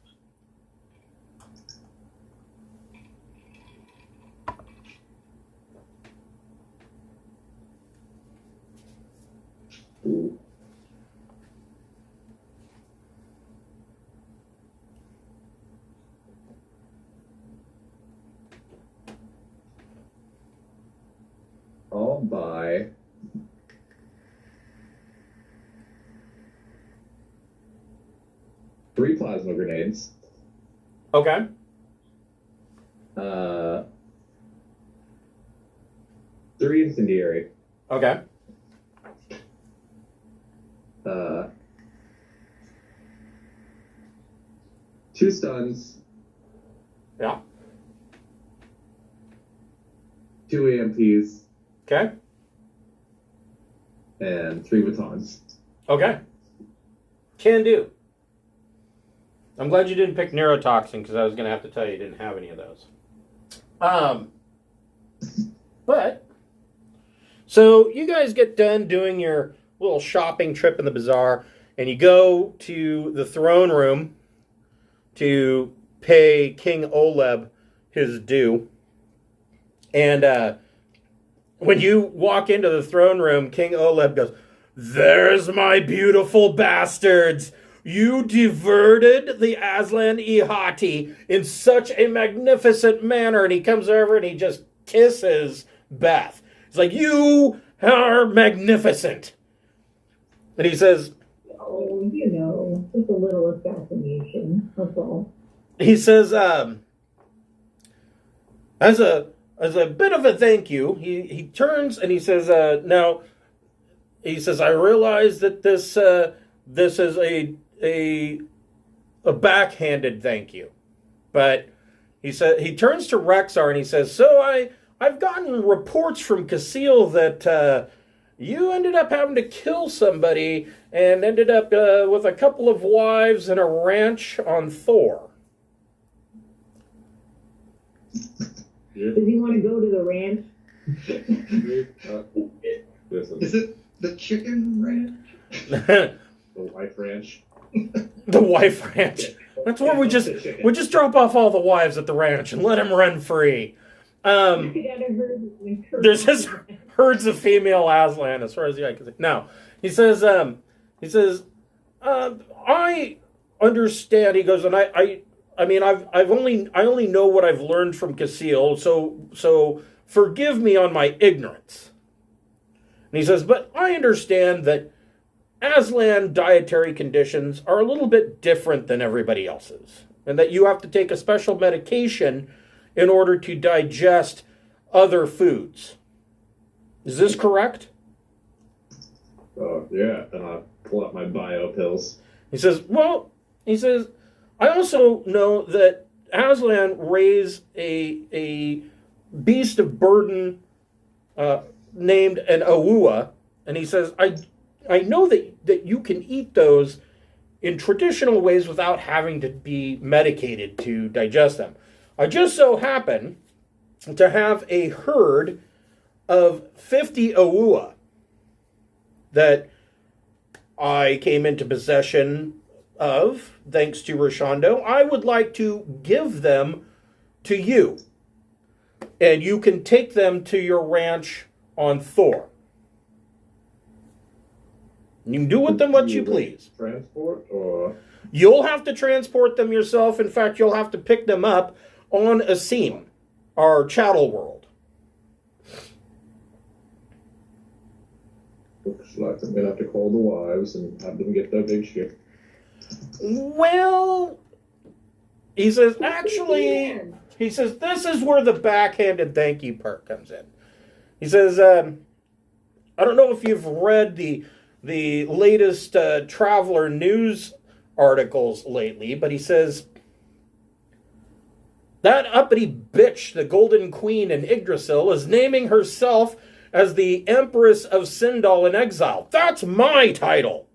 Ooh. I'll buy 3 plasma grenades. Okay. 3 incendiary. Okay. 2 stuns. Yeah. 2 EMPs. Okay. And 3 batons. Okay. Can do. I'm glad you didn't pick neurotoxin because I was going to have to tell you didn't have any of those. But, so you guys get done doing your little shopping trip in the bazaar, and you go to the throne room to pay King Oleb his due. And when you walk into the throne room, King Oleb goes, "There's my beautiful bastards. You diverted the Aslan Ihati in such a magnificent manner." And he comes over and he just kisses Beth. He's like, "You are magnificent." And he says, Oh, just a little assassination. That's all. he says, as a bit of a thank you, he turns and he says, now, he says, "I realize that this is a backhanded thank you," but he turns to Rexar and he says, "So I've gotten reports from Kaseel that you ended up having to kill somebody and ended up with a couple of wives and a ranch on Thor." Does he want to go to the ranch? Listen, Is it the chicken ranch? the wife ranch. The wife ranch. That's where we just drop off all the wives at the ranch and let them run free. There's just herds of female Aslan as far as the eye can see. No, he says, I understand. He goes, and I mean, I only know what I've learned from Kaseel, so forgive me on my ignorance. And he says, but I understand that Aslan dietary conditions are a little bit different than everybody else's, and that you have to take a special medication in order to digest other foods. Is this correct? Oh, yeah. Then I'll pull out my bio pills. He says, I also know that Aslan raised a beast of burden named an Awua, and he says, I know that you can eat those in traditional ways without having to be medicated to digest them. I just so happen to have a herd of 50 Awua that I came into possession of, thanks to Rochando, I would like to give them to you. And you can take them to your ranch on Thor. You can do with them what you please. Transport or You'll have to transport them yourself. In fact, you'll have to pick them up on Asim, our chattel world. looks like I'm gonna have to call the wives and have them get their big ship. Well, he says, actually, he says, this is where the backhanded thank you part comes in. He says, I don't know if you've read the latest Traveler news articles lately, but he says, that uppity bitch, the Golden Queen in Yggdrasil, is naming herself as the Empress of Sindal in Exile. That's my title.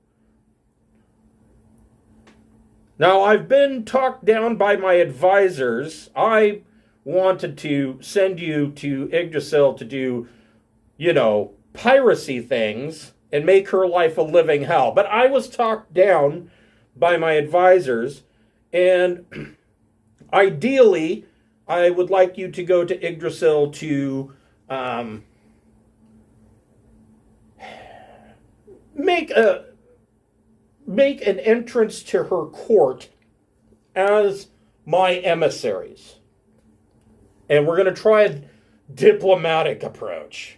Now, I've been talked down by my advisors. I wanted to send you to Yggdrasil to do, piracy things and make her life a living hell. But I was talked down by my advisors, and ideally, I would like you to go to Yggdrasil to make an entrance to her court as my emissaries. And we're going to try a diplomatic approach.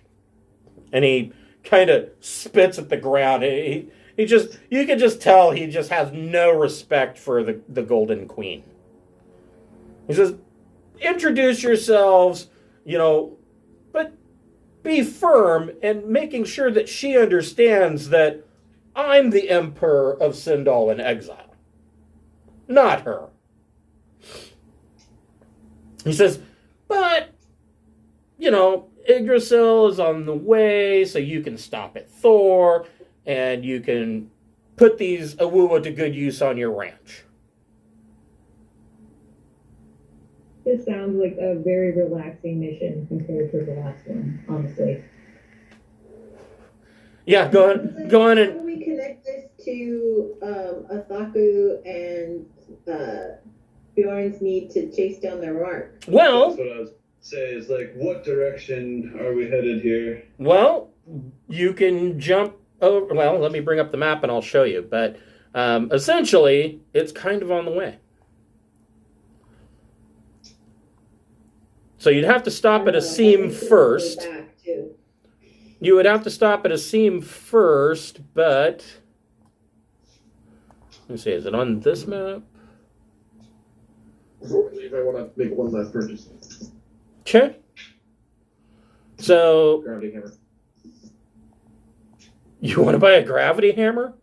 And he kind of spits at the ground. He just, you can just tell he just has no respect for the Golden Queen. He says, introduce yourselves, but be firm and making sure that she understands that I'm the Emperor of Sindal in Exile, not her. He says, but, Yggdrasil is on the way, so you can stop at Thor, and you can put these Awuwa to good use on your ranch. This sounds like a very relaxing mission compared to the last one, honestly. Yeah, go on How and... do we connect this to Athaku and Bjorn's need to chase down their mark? Well... That's what I was saying, is what direction are we headed here? Well, you can jump over... Well, let me bring up the map and I'll show you. But essentially, it's kind of on the way. So you'd have to stop at Asim first. You would have to stop at Asim first, but... Let me see, is it on this map? I believe I want to make one last purchase. Okay. So... Gravity hammer. You want to buy a gravity hammer?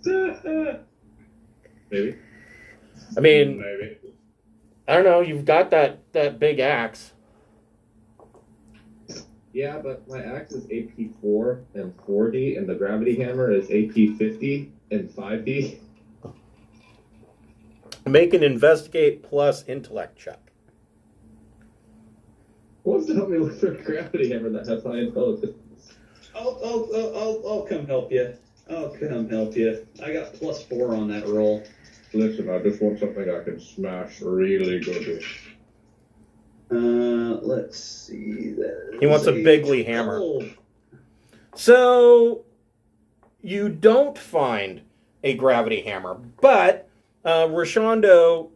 Maybe. I mean, Maybe. I don't know, you've got that big axe. Yeah, but my axe is AP 4 and 4D, and the gravity hammer is AP 50 and 5D. Make an investigate plus intellect check. Who wants to help me look for a gravity hammer that has high intelligence? I'll come help you. I'll come help you. I got +4 on that roll. Listen, I just want something I can smash really good. Let's see. He wants a bigly hammer. Oh. So, you don't find a gravity hammer, but Rochando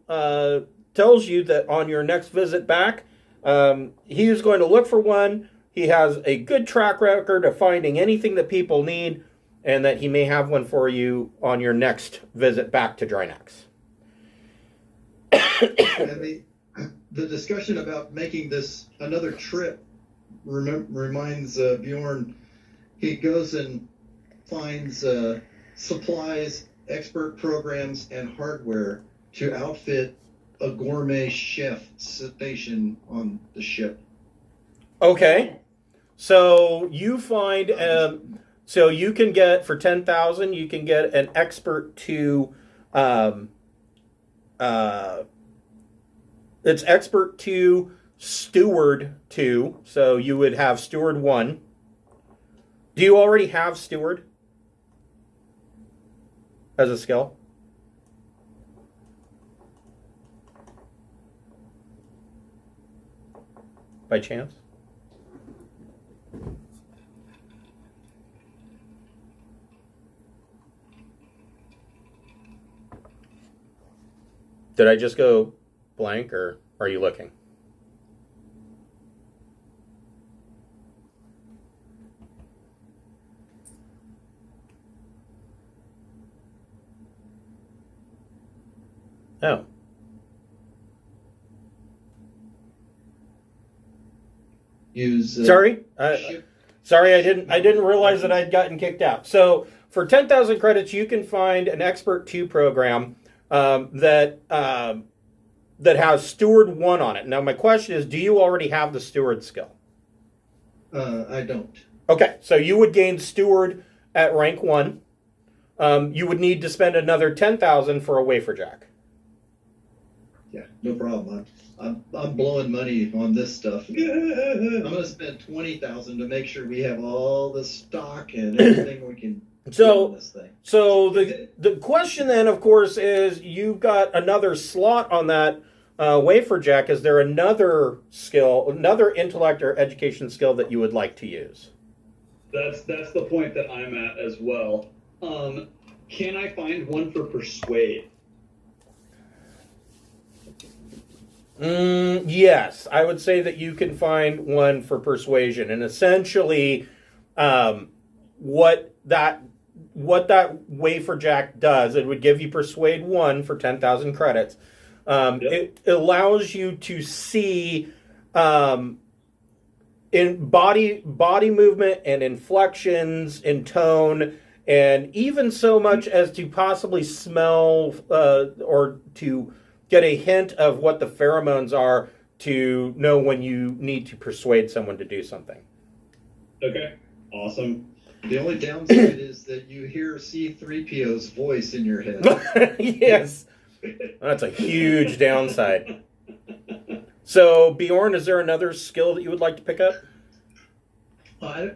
tells you that on your next visit back, he is going to look for one. He has a good track record of finding anything that people need, and that he may have one for you on your next visit back to Drinax. And the discussion about making this another trip reminds Bjorn, he goes and finds supplies, expert programs, and hardware to outfit a gourmet chef station on the ship. Okay. So you find... So you can get, for 10,000, you can get an expert to, it's expert 2, steward 2. So you would have steward 1. Do you already have Steward as a skill? By chance? Did I just go blank, or are you looking? Oh. Use Sorry, ship. I didn't realize that I'd gotten kicked out. So for 10,000 credits, you can find an Expert 2 program that has Steward 1 on it. Now my question is, do you already have the Steward skill? I don't. Okay, so you would gain Steward at rank 1. You would need to spend another 10,000 for a wafer jack. Yeah, no problem. I'm blowing money on this stuff. I'm gonna spend 20,000 to make sure we have all the stock and everything we can. So, on this thing. So the question then, of course, is you've got another slot on that wafer jack. Is there another skill, another intellect or education skill that you would like to use? That's the point that I'm at as well. Can I find one for persuade? Yes, I would say that you can find one for persuasion, and essentially, what that wafer jack does, it would give you persuade 1 for 10,000 credits. It allows you to see in body movement and inflections in tone, and even so much as to possibly smell or to get a hint of what the pheromones are to know when you need to persuade someone to do something. Okay, awesome. The only downside is that you hear C-3PO's voice in your head. Yes, that's a huge downside. So, Bjorn, is there another skill that you would like to pick up? I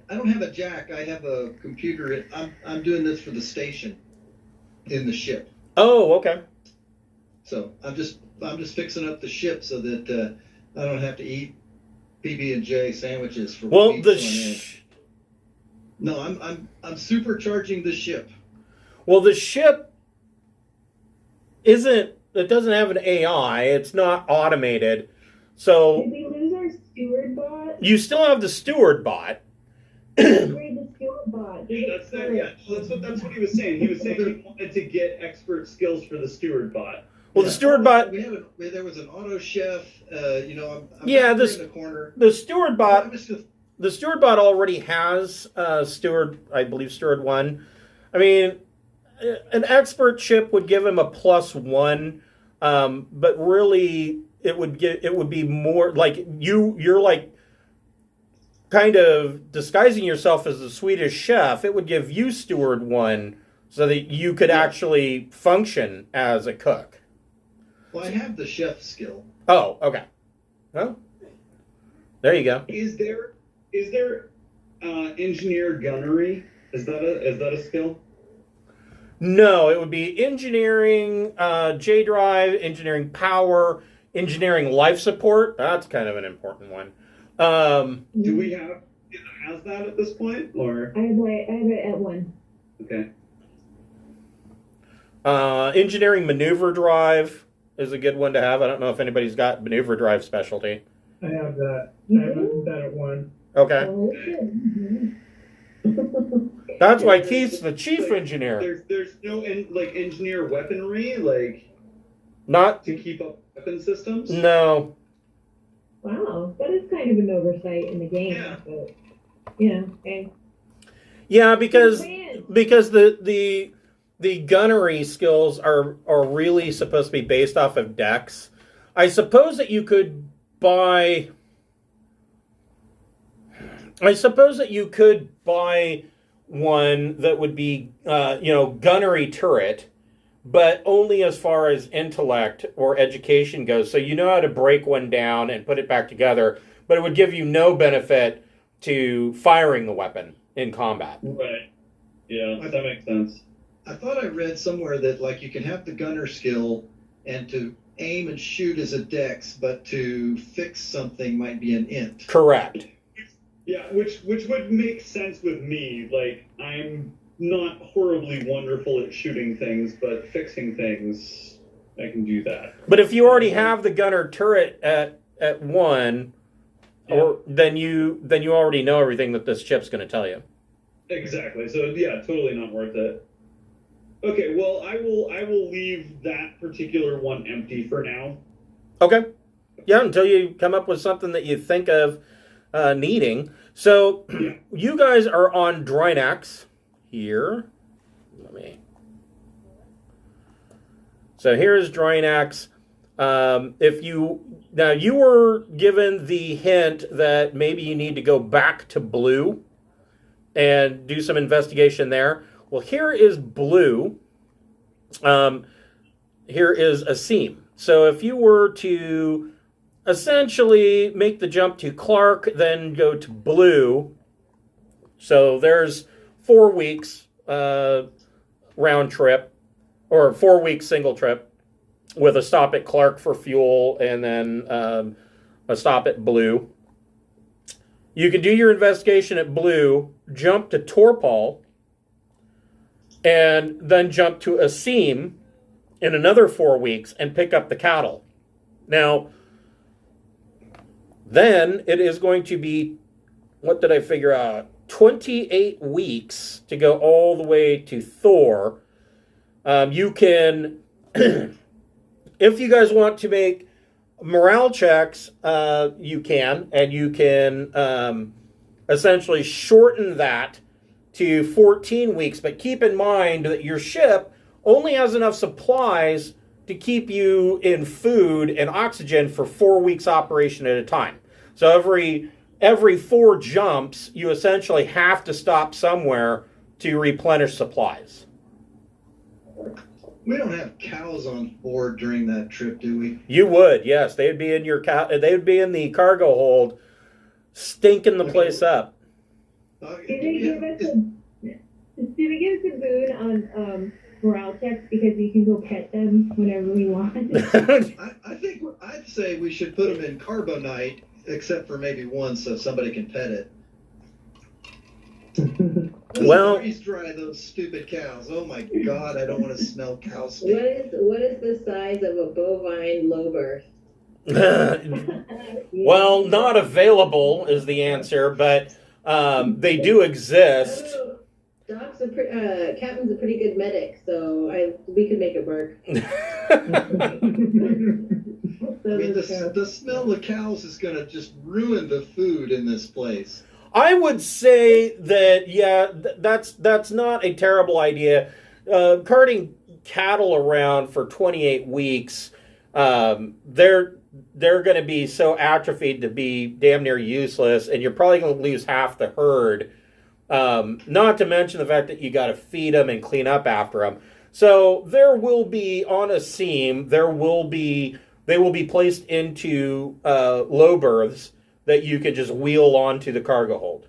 don't have a jack. I have a computer. I'm doing this for the station in the ship. Oh, okay. So I'm just fixing up the ship so that I don't have to eat PB&J sandwiches for weeks on end. No, I'm supercharging the ship. Well, the ship it doesn't have an AI. It's not automated. So Did we lose our steward bot? you still have the steward bot. Upgrade the steward bot. That's what he was saying. He was saying he wanted to get expert skills for the steward bot. Well, the steward bot. There was an auto chef. I'm in the corner. The steward bot. The steward bot already has steward. I believe steward 1. I mean, an expert ship would give him a +1, but really it would be more like you're like kind of disguising yourself as a Swedish chef. It would give you steward 1 so that you could actually function as a cook. Well, I have the chef skill. Oh, okay. Well, there you go. Is there engineer gunnery? Is that a skill? No, it would be engineering, J drive, engineering power, engineering life support. That's kind of an important one. Do we has that at this point, or I have it at 1. okay? Engineering maneuver drive is a good one to have. I don't know if anybody's got maneuver drive specialty. I have that. I have that at 1. Okay. Oh, good. That's why Keith's the chief engineer. There's no engineer weaponry Not to keep up weapon systems. No. Wow, that is kind of an oversight in the game. Yeah. But, okay. Yeah, because the gunnery skills are really supposed to be based off of dex. I suppose that you could buy one that would be gunnery turret, but only as far as intellect or education goes. So you know how to break one down and put it back together, but it would give you no benefit to firing the weapon in combat. Right. Yeah, that makes sense. I thought I read somewhere that like you can have the gunner skill and to aim and shoot is a dex, but to fix something might be an int. Correct. Yeah, which would make sense with me. Like, I'm not horribly wonderful at shooting things, but fixing things, I can do that. But if you already have the gunner turret at 1, or then you already know everything that this chip's going to tell you. Exactly. So yeah, totally not worth it. Okay, well, I will leave that particular one empty for now. Okay. Yeah, until you come up with something that you think of needing. So you guys are on Drinax here. So here's Drinax. Now you were given the hint that maybe you need to go back to Blue and do some investigation there. Well, here is Blue. Here is a seam. So if you were to essentially make the jump to Clark, then go to Blue. So there's 4 weeks round trip, or 4 week single trip, with a stop at Clark for fuel and then a stop at Blue. You can do your investigation at Blue, jump to Torpal, and then jump to a seam in another 4 weeks and pick up the cattle. Now, then it is going to be, what did I figure out? 28 weeks to go all the way to Thor. You can, if you guys want to make morale checks, you can, and you can essentially shorten that to 14 weeks. But keep in mind that your ship only has enough supplies to keep you in food and oxygen for 4 weeks operation at a time. So every 4 jumps, you essentially have to stop somewhere to replenish supplies. We don't have cows on board during that trip, do we? You would, yes. They'd be in they would be in the cargo hold, stinking the place up. Do they give us a boon on morale checks because we can go pet them whenever we want? I think I'd say we should put them in carbonite, except for maybe one, so somebody can pet it. Well, freeze dry those stupid cows. Oh my God, I don't want to smell cow What steak. is the size of a bovine low birth? well, not available is the answer, but they do exist. Oh, Captain's a pretty good medic, so we could make it work. I mean, the smell of cows is going to just ruin the food in this place. I would say that, yeah, that's not a terrible idea. Carting cattle around for 28 weeks, they're going to be so atrophied to be damn near useless, and you're probably going to lose half the herd. Not to mention the fact that you got to feed them and clean up after them. So there will be, on a seam, they will be placed into low berths that you can just wheel onto the cargo hold.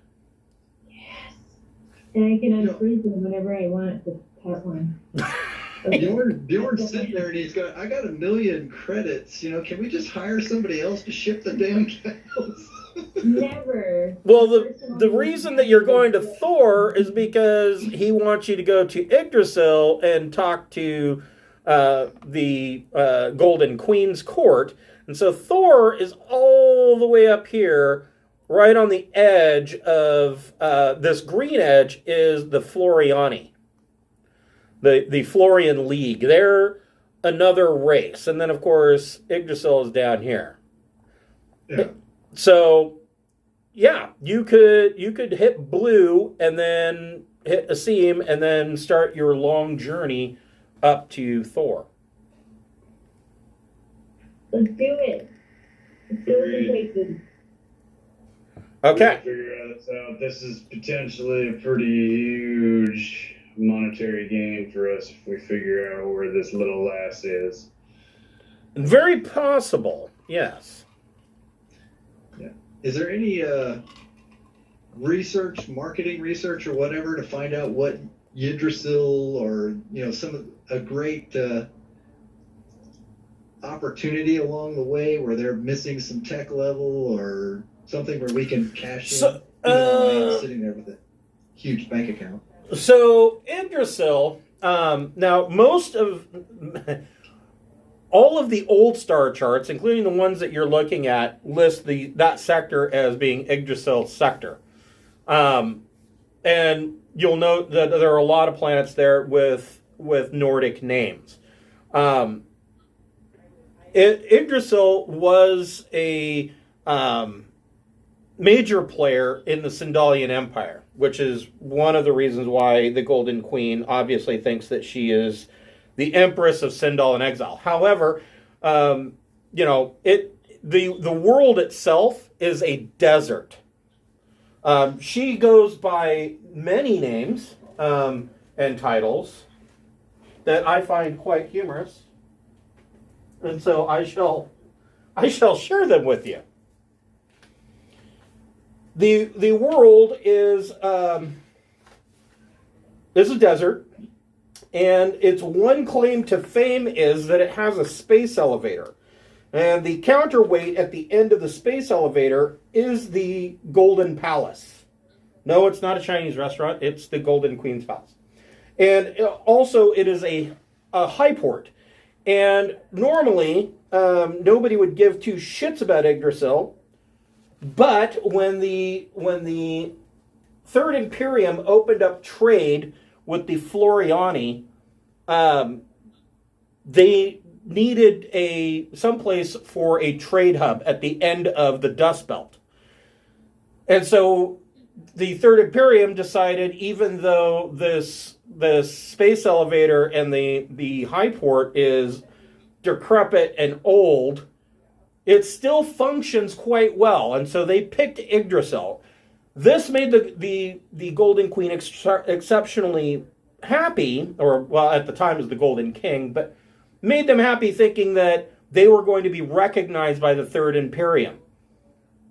Yes. And I can unfreeze them whenever I want to pet one. Bjorn's sitting there and I got 1 million credits. Can we just hire somebody else to ship the damn cows? Never. Well, the reason that you're going to Thor is because he wants you to go to Yggdrasil and talk to the Golden Queen's court. And so Thor is all the way up here, right on the edge of this green edge is the Floriani, the Florian League. They're another race. And then, of course, Yggdrasil is down here. Yeah. So, yeah, you could hit Blue and then hit a seam and then start your long journey up to Thor. Let's do it. Let's go to places. Okay. Figure this out. This is potentially a pretty huge monetary gain for us if we figure out where this little lass is. Very possible, yes. Is there any research, marketing research, or whatever to find out what Yggdrasil or a great opportunity along the way where they're missing some tech level or something where we can cash in? I'm sitting there with a huge bank account. So Yggdrasil, now most of all of the old star charts, including the ones that you're looking at, list that sector as being Yggdrasil sector. And you'll note that there are a lot of planets there with Nordic names. Yggdrasil was a major player in the Sindalian Empire, which is one of the reasons why the Golden Queen obviously thinks that she is the Empress of Sindal in exile. However, the world itself is a desert. She goes by many names and titles that I find quite humorous, and so I shall share them with you. The world is a desert, and its one claim to fame is that it has a space elevator. And the counterweight at the end of the space elevator is the Golden Palace. No, it's not a Chinese restaurant. It's the Golden Queen's Palace. And also, it is a high port. And normally, nobody would give two shits about Yggdrasil. But when the Third Imperium opened up trade with the Floriani, they needed someplace for a trade hub at the end of the Dust Belt. And so the Third Imperium decided, even though this space elevator and the high port is decrepit and old, it still functions quite well. And so they picked Yggdrasil. This made the Golden Queen exceptionally happy, or, well, at the time it was the Golden King, but made them happy thinking that they were going to be recognized by the Third Imperium.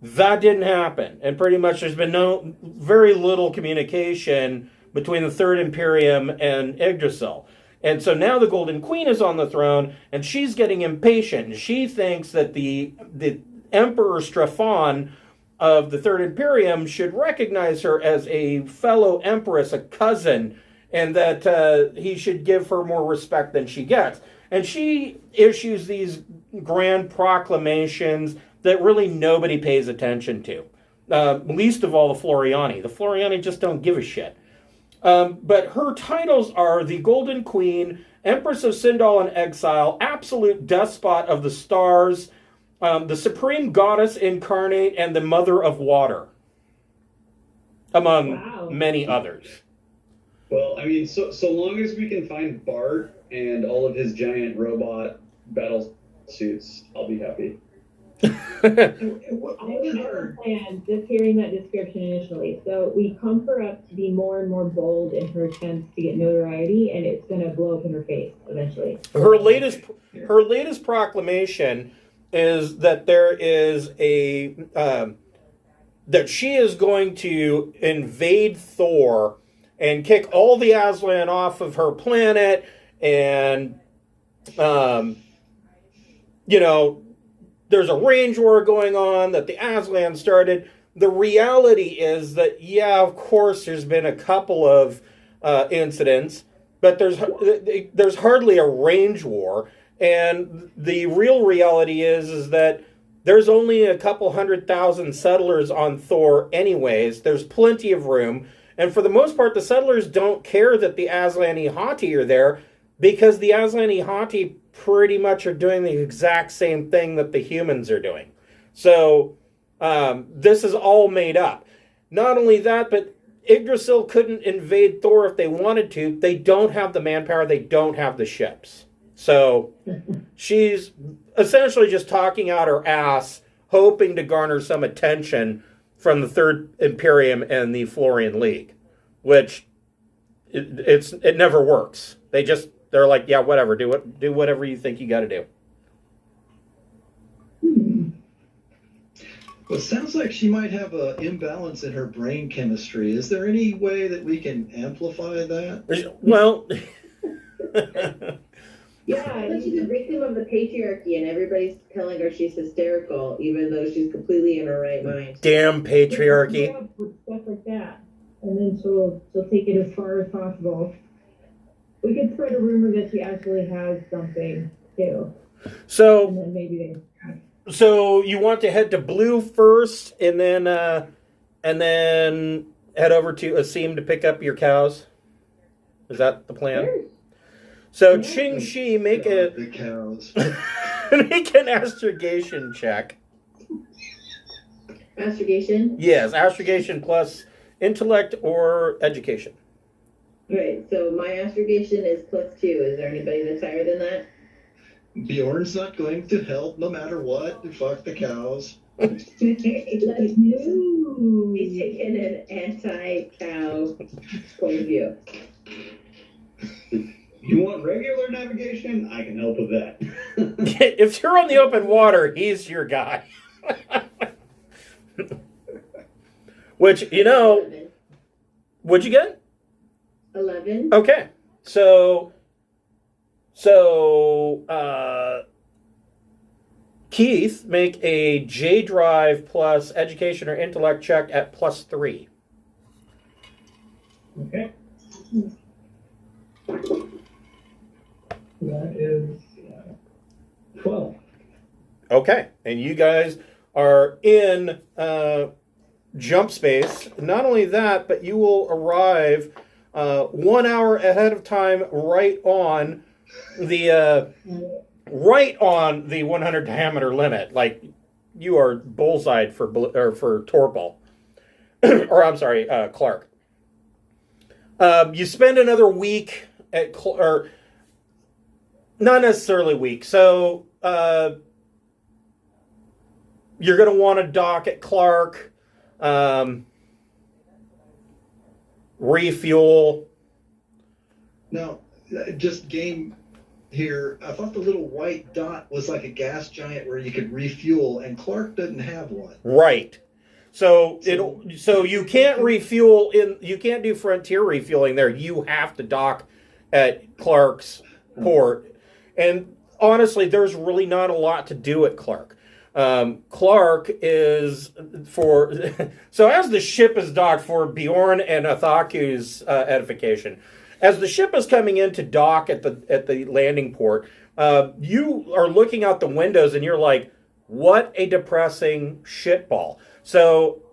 That didn't happen. And pretty much there's been very little communication between the Third Imperium and Yggdrasil. And so now the Golden Queen is on the throne, and she's getting impatient. She thinks that the Emperor Strephon of the Third Imperium should recognize her as a fellow empress, a cousin, and that he should give her more respect than she gets. And she issues these grand proclamations that really nobody pays attention to. Least of all the Floriani. The Floriani just don't give a shit. But her titles are the Golden Queen, Empress of Sindal in Exile, Absolute Despot of the Stars, the Supreme Goddess Incarnate, and the Mother of Water, among many others. Well, I mean, so long as we can find Bart and all of his giant robot battle suits, I'll be happy. I have a plan, just hearing that description initially. So we pump her up to be more and more bold in her attempts to get notoriety, and it's going to blow up in her face eventually. Her latest proclamation is that there is that she is going to invade Thor and kick all the Aslan off of her planet, and there's a range war going on that the Aslan started. The reality is that, yeah, of course, there's been a couple of incidents, but there's hardly a range war. And the real reality is that there's only a couple 100,000 settlers on Thor anyways. There's plenty of room. And for the most part, the settlers don't care that the Aslani Hati are there, because the Aslani Hati pretty much are doing the exact same thing that the humans are doing. So this is all made up. Not only that, but Yggdrasil couldn't invade Thor if they wanted to. They don't have the manpower. They don't have the ships. So she's essentially just talking out her ass, hoping to garner some attention from the Third Imperium and the Florian League, which it never works. They're like, yeah, whatever, do whatever you think you got to do. Well, it sounds like she might have an imbalance in her brain chemistry. Is there any way that we can amplify that? Well, Yeah, like she's a victim of the patriarchy, and everybody's telling her she's hysterical, even though she's completely in her right mind. damn patriarchy. Grow up with stuff like that, and then she'll take it as far as possible. We could spread a rumor that she actually has something too, and So, then maybe they. so you want to head to Blue first, and then head over to Asim to pick up your cows. Is that the plan? Sure. So Yeah. Ching Shi, make The cows. make an astrogation check. Astrogation? Yes, astrogation plus intellect or education. Right, so my astrogation is +2. Is there anybody that's higher than that? Bjorn's not going to help no matter what. Fuck the cows. Let's He's move. taking an anti-cow point of view. You want regular navigation? I can help with that. If you're on the open water, he's your guy. Which, you know, 11. what'd you get? 11. Okay. So Keith, make a J drive plus education or intellect check at +3. Okay. That is 12. Okay. And you guys are in jump space. Not only that, but you will arrive 1 hour ahead of time right on the 100 diameter limit. Like, you are bullseyed for Torpal. Or I'm sorry, Clark. You spend another week at or not necessarily week. So you're going to want to dock at Clark, refuel. Now, just game here. I thought the little white dot was like a gas giant where you could refuel, and Clark doesn't have one. Right. So you can't refuel you can't do frontier refueling there. You have to dock at Clark's port. And honestly, there's really not a lot to do at Clark. Clark is for so as the ship is docked for Bjorn and Athaku's edification. As the ship is coming in to dock at the landing port, you are looking out the windows and you're like, what a depressing shitball. So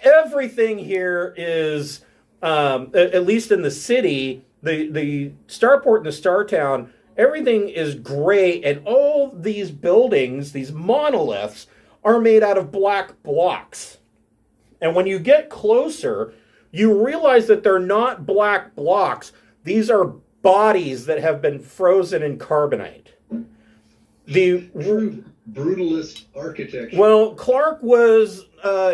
everything here is, at least in the city, the starport and the star town, everything is gray, and all these buildings, these monoliths, are made out of black blocks. And when you get closer, you realize that they're not black blocks. These are bodies that have been frozen in carbonite. True brutalist architecture. Well, Clark was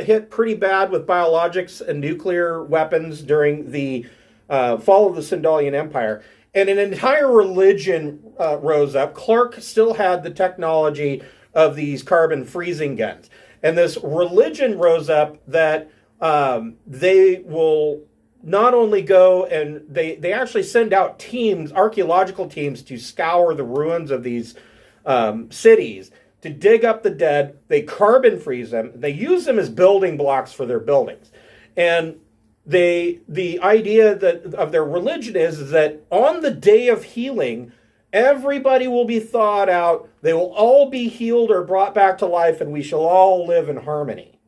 hit pretty bad with biologics and nuclear weapons during the fall of the Sindalian Empire. And an entire religion rose up. Clark still had the technology of these carbon freezing guns. And this religion rose up that they will not only go and they actually send out teams, archaeological teams, to scour the ruins of these cities, to dig up the dead. They carbon freeze them. They use them as building blocks for their buildings. And the idea that of their religion is that on the day of healing, everybody will be thawed out. They will all be healed or brought back to life, and we shall all live in harmony.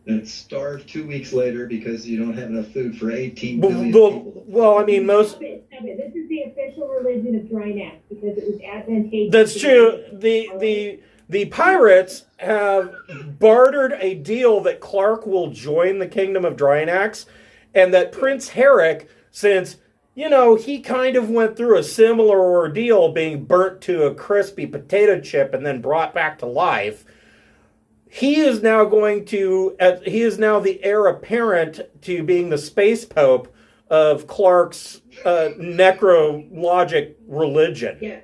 And starve 2 weeks later because you don't have enough food for 18 billion people. Well, I mean, most... Stop it. This is the official religion of Drinax because it was advantageous. That's true. The pirates have bartered a deal that Clark will join the kingdom of Drinax, and that Prince Herrick, since, you know, he kind of went through a similar ordeal being burnt to a crispy potato chip and then brought back to life, he is now the heir apparent to being the space pope of Clark's necrologic religion. Yeah.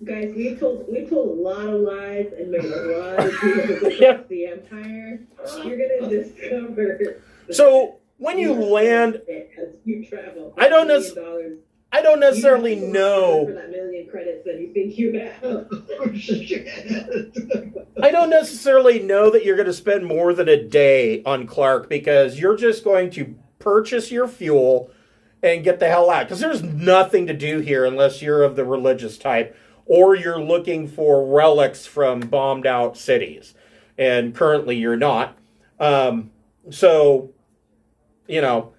Guys, we've told a lot of lies and made a lot of deals Yeah. with the Empire. You're gonna discover. So when you land, as you travel, I don't $1 million. I don't necessarily You have know. for that million credits that you think you have. Oh, shit. I don't necessarily know that you're going to spend more than a day on Clark, because you're just going to purchase your fuel and get the hell out. Because there's nothing to do here unless you're of the religious type or you're looking for relics from bombed out cities. And currently you're not. So, you know,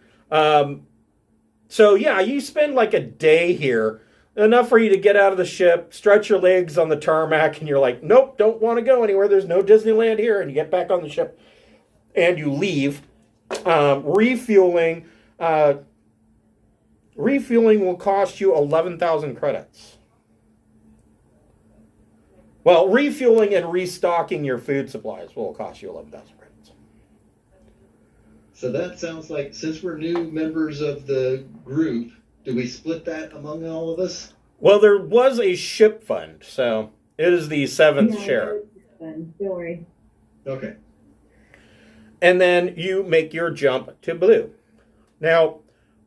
so yeah, you spend like a day here, enough for you to get out of the ship, stretch your legs on the tarmac, and you're like, nope, don't want to go anywhere. There's no Disneyland here. And you get back on the ship and you leave. Refueling will cost you 11,000 credits. Well, refueling and restocking your food supplies will cost you 11,000 credits. So that sounds like, since we're new members of the group, do we split that among all of us? Well, there was a ship fund, so it is the seventh share. Don't worry. Okay. And then you make your jump to Blue. Now,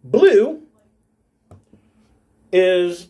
Blue is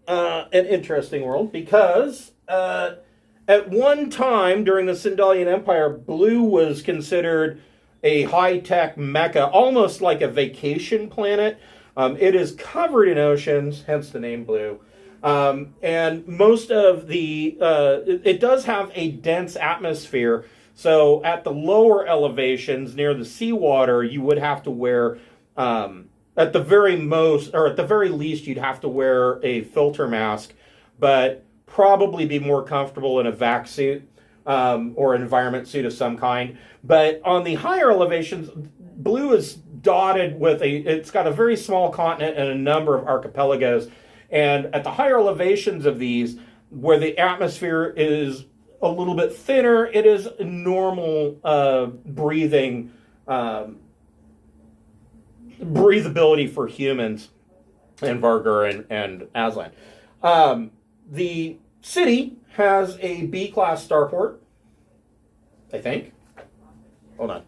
an interesting world because at one time during the Sindalian Empire, Blue was considered a high-tech mecca, almost like a vacation planet. It is covered in oceans, hence the name Blue. And most of the... it does have a dense atmosphere, so at the lower elevations near the seawater, you would have to wear... at the very most, or at the very least, you'd have to wear a filter mask, but probably be more comfortable in a vac suit or an environment suit of some kind. But on the higher elevations, Blue is dotted with it's got a very small continent and a number of archipelagos. And at the higher elevations of these, where the atmosphere is a little bit thinner, it is normal breathing breathability for humans and Vargur and Aslan. The city has a B-class starport, I think. Hold on.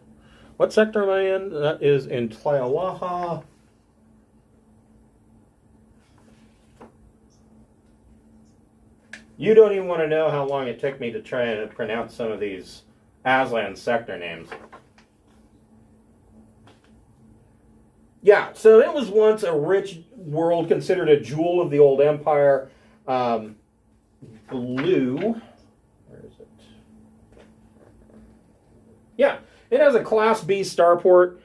What sector am I in? That is in Tlialaha. You don't even want to know how long it took me to try and pronounce some of these Aslan sector names. Yeah, so it was once a rich world, considered a jewel of the old empire. Blue, where is it? Yeah, it has a Class B starport,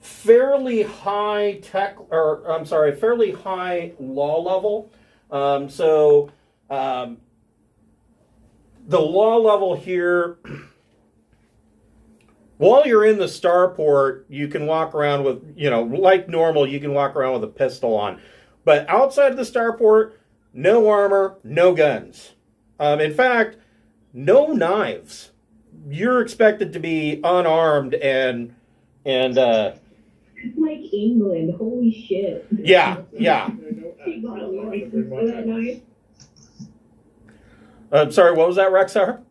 fairly high tech, or I'm sorry, fairly high law level. The law level here. While you're in the starport, you can walk around with, like normal, you can walk around with a pistol on. But outside of the starport, no armor, no guns. In fact, no knives. You're expected to be unarmed and It's like England. Holy shit. yeah. Sorry, what was that, Rexar?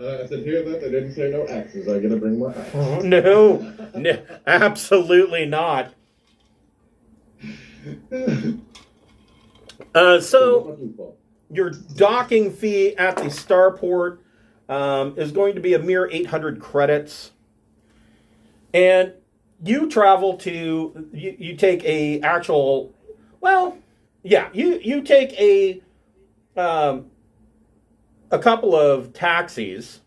I said, hear that? They didn't say no axes. I gotta bring my axe. Oh, no, absolutely not. So your docking fee at the starport is going to be a mere 800 credits, and you travel to you take a actual you take a couple of taxis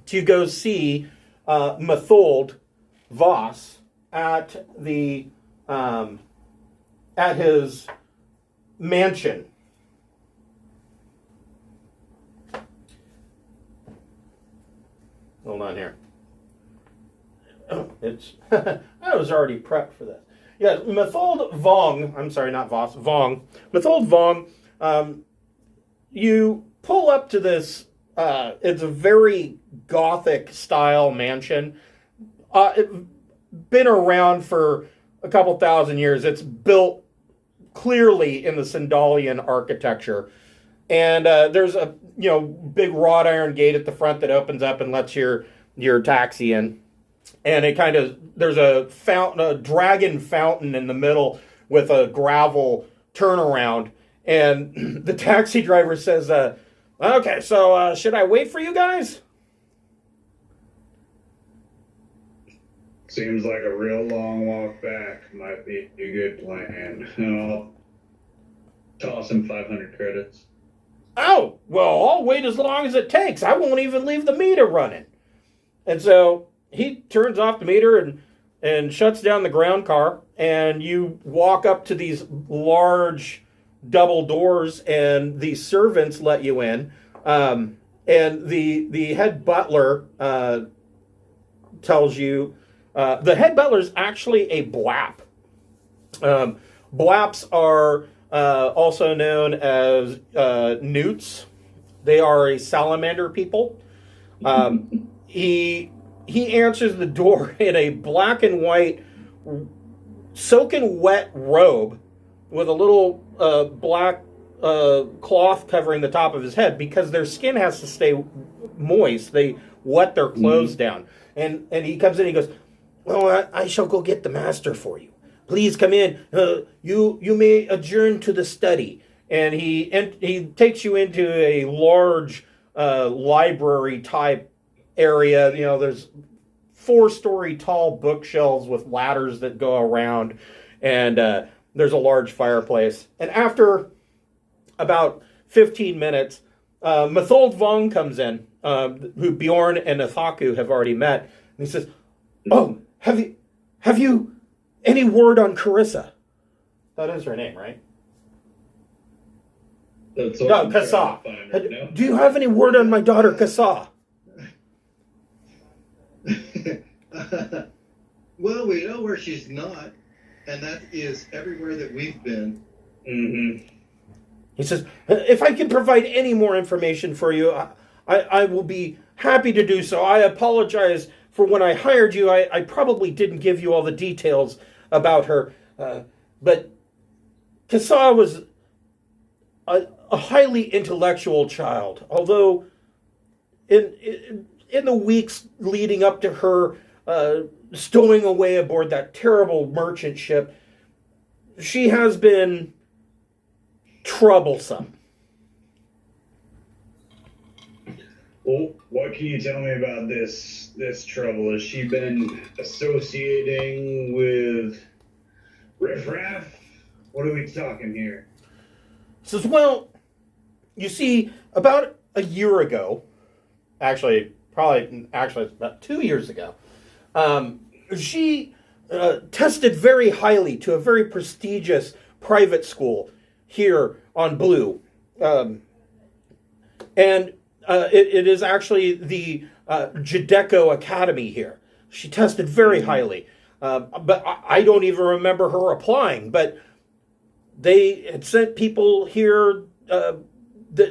to go see Mathold Voss at the at his mansion. Hold on here. Oh, it's I was already prepped for this. Yeah, Mathold Vong. I'm sorry, not Voss. Vong. Mathold Vong. You pull up to this. It's a very Gothic style mansion. It's been around for a couple thousand years. It's built clearly in the Sandalian architecture. And there's a big wrought iron gate at the front that opens up and lets your taxi in. And there's a fountain, a dragon fountain in the middle with a gravel turnaround. And the taxi driver says, okay, so should I wait for you guys? Seems like a real long walk back might be a good plan. I'll toss him 500 credits. Oh, well, I'll wait as long as it takes. I won't even leave the meter running. And so he turns off the meter and shuts down the ground car, and you walk up to these large double doors, and the servants let you in. And the head butler tells you, the head butler is actually a blap. Blaps are also known as newts. They are a salamander people. He answers the door in a black and white, soaking wet robe with a little black cloth covering the top of his head because their skin has to stay moist. They wet their clothes down. And he comes in and he goes, well, I shall go get the master for you. Please come in. You may adjourn to the study. And he takes you into a large library type area. There's 4-story tall bookshelves with ladders that go around, and there's a large fireplace. And after about 15 minutes, Mathold Vong comes in, who Bjorn and Nathaku have already met, and he says, "Oh, have you any word on Carissa?" That is her name, right? That's No, Kasah. Do you have any word on my daughter, Kasah? Well, we know where she's not, and that is everywhere that we've been. Mm-hmm. He says, if I can provide any more information for you, I will be happy to do so. I apologize for when I hired you. I probably didn't give you all the details about her. But Kasah was a highly intellectual child, although in the weeks leading up to her stowing away aboard that terrible merchant ship, she has been troublesome. Well, what can you tell me about this trouble? Has she been associating with riffraff? What are we talking here? He says, well, you see, about a year ago, actually it's about 2 years ago, she tested very highly to a very prestigious private school here on Blue. And it is actually the Judecco Academy here. She tested very highly. But I don't even remember her applying. But they had sent people here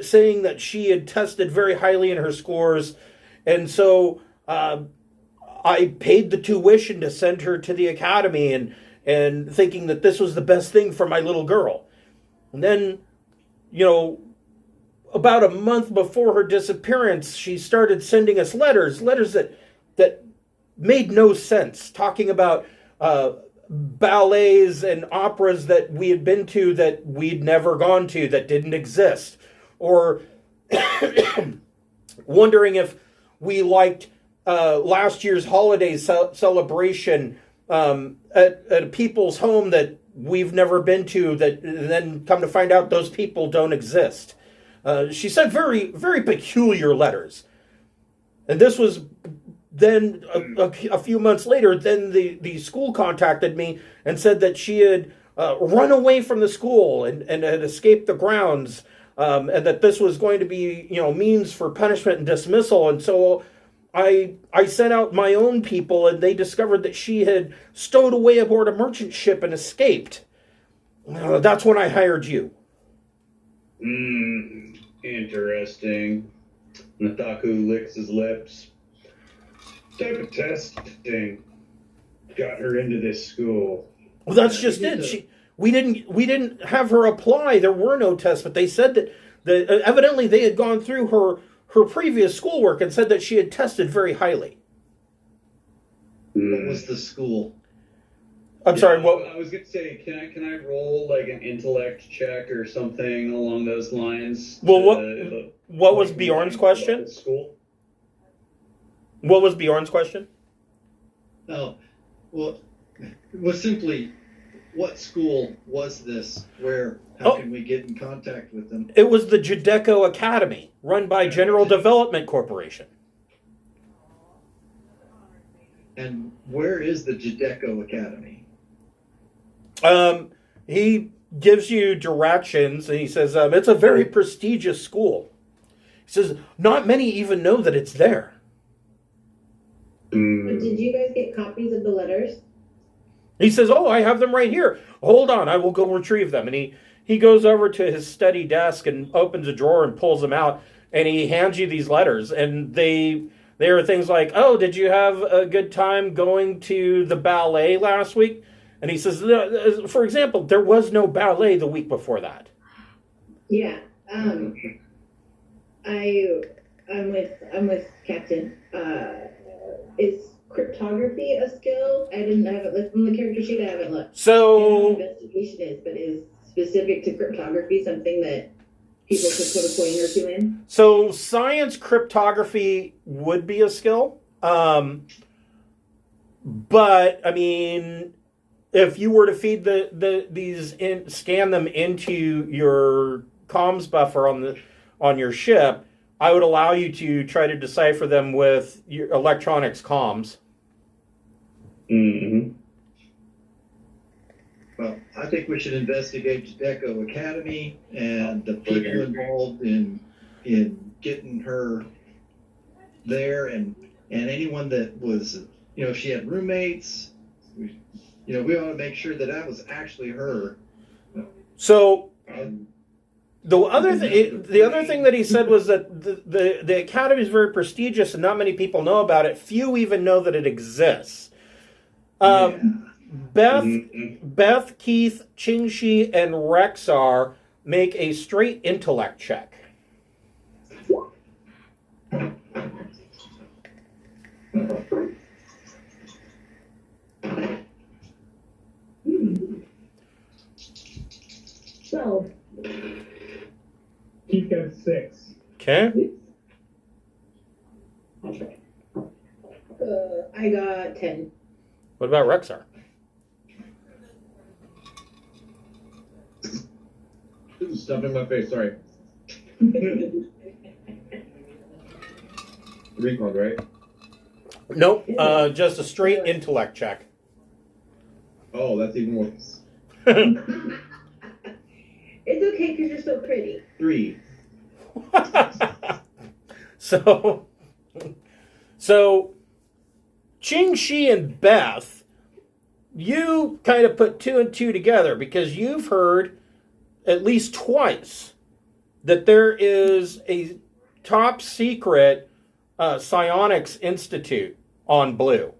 saying that she had tested very highly in her scores. And so I paid the tuition to send her to the academy and thinking that this was the best thing for my little girl. And then, about a month before her disappearance, she started sending us letters that made no sense, talking about ballets and operas that we had been to that we'd never gone to, that didn't exist, or wondering if we liked last year's holiday celebration at a people's home that we've never been to, that then come to find out those people don't exist. She sent very, very peculiar letters. And this was then a few months later, then the school contacted me and said that she had run away from the school and had escaped the grounds, and that this was going to be, means for punishment and dismissal. And so I sent out my own people, and they discovered that she had stowed away aboard a merchant ship and escaped. That's when I hired you. Interesting. Nathaku licks his lips. Type of testing got her into this school. Well, that's just it. we didn't have her apply. There were no tests, but they said that evidently they had gone through her previous schoolwork and said that she had tested very highly. What was the school? I'm sorry. What? I was going to say, can I roll like an intellect check or something along those lines? Well, what was Bjorn's question? School. What was Bjorn's question? Oh, well, it was simply, what school was this? How can we get in contact with them? It was the Judeco Academy, run by General Development Corporation. And where is the Judeco Academy? He gives you directions, and he says, it's a very prestigious school. He says, not many even know that it's there. But did you guys get copies of the letters? He says, oh, I have them right here. Hold on, I will go retrieve them. And he goes over to his study desk and opens a drawer and pulls them out, and he hands you these letters. And they are things like, oh, did you have a good time going to the ballet last week? And he says, for example, there was no ballet the week before that. Yeah. I'm with Captain. Is cryptography a skill? I didn't have it listed on the character sheet. I haven't looked. So I don't know what investigation is, but is specific to cryptography something that people could put a coin or two in? So science cryptography would be a skill. But I mean, if you were to feed scan them into your comms buffer on your ship, I would allow you to try to decipher them with your electronics comms. Mm-hmm. Well, I think we should investigate Judeco Academy and the people involved in getting her there, and anyone that was, if she had roommates, we ought to make sure that was actually her. So the other thing that he said was that the academy is very prestigious and not many people know about it. Few even know that it exists. Beth, Keith, Qingxi, and Rexar make a straight intellect check. So, Keith got 6. Okay. I got 10. What about Rexar? Stuff in my face, sorry. Recon, right? Nope. Just a straight intellect check. Oh, that's even worse. It's okay because you're so pretty. 3. So Qingxi and Beth, you kind of put 2 and 2 together because you've heard at least twice that there is a top secret psionics institute on Blue.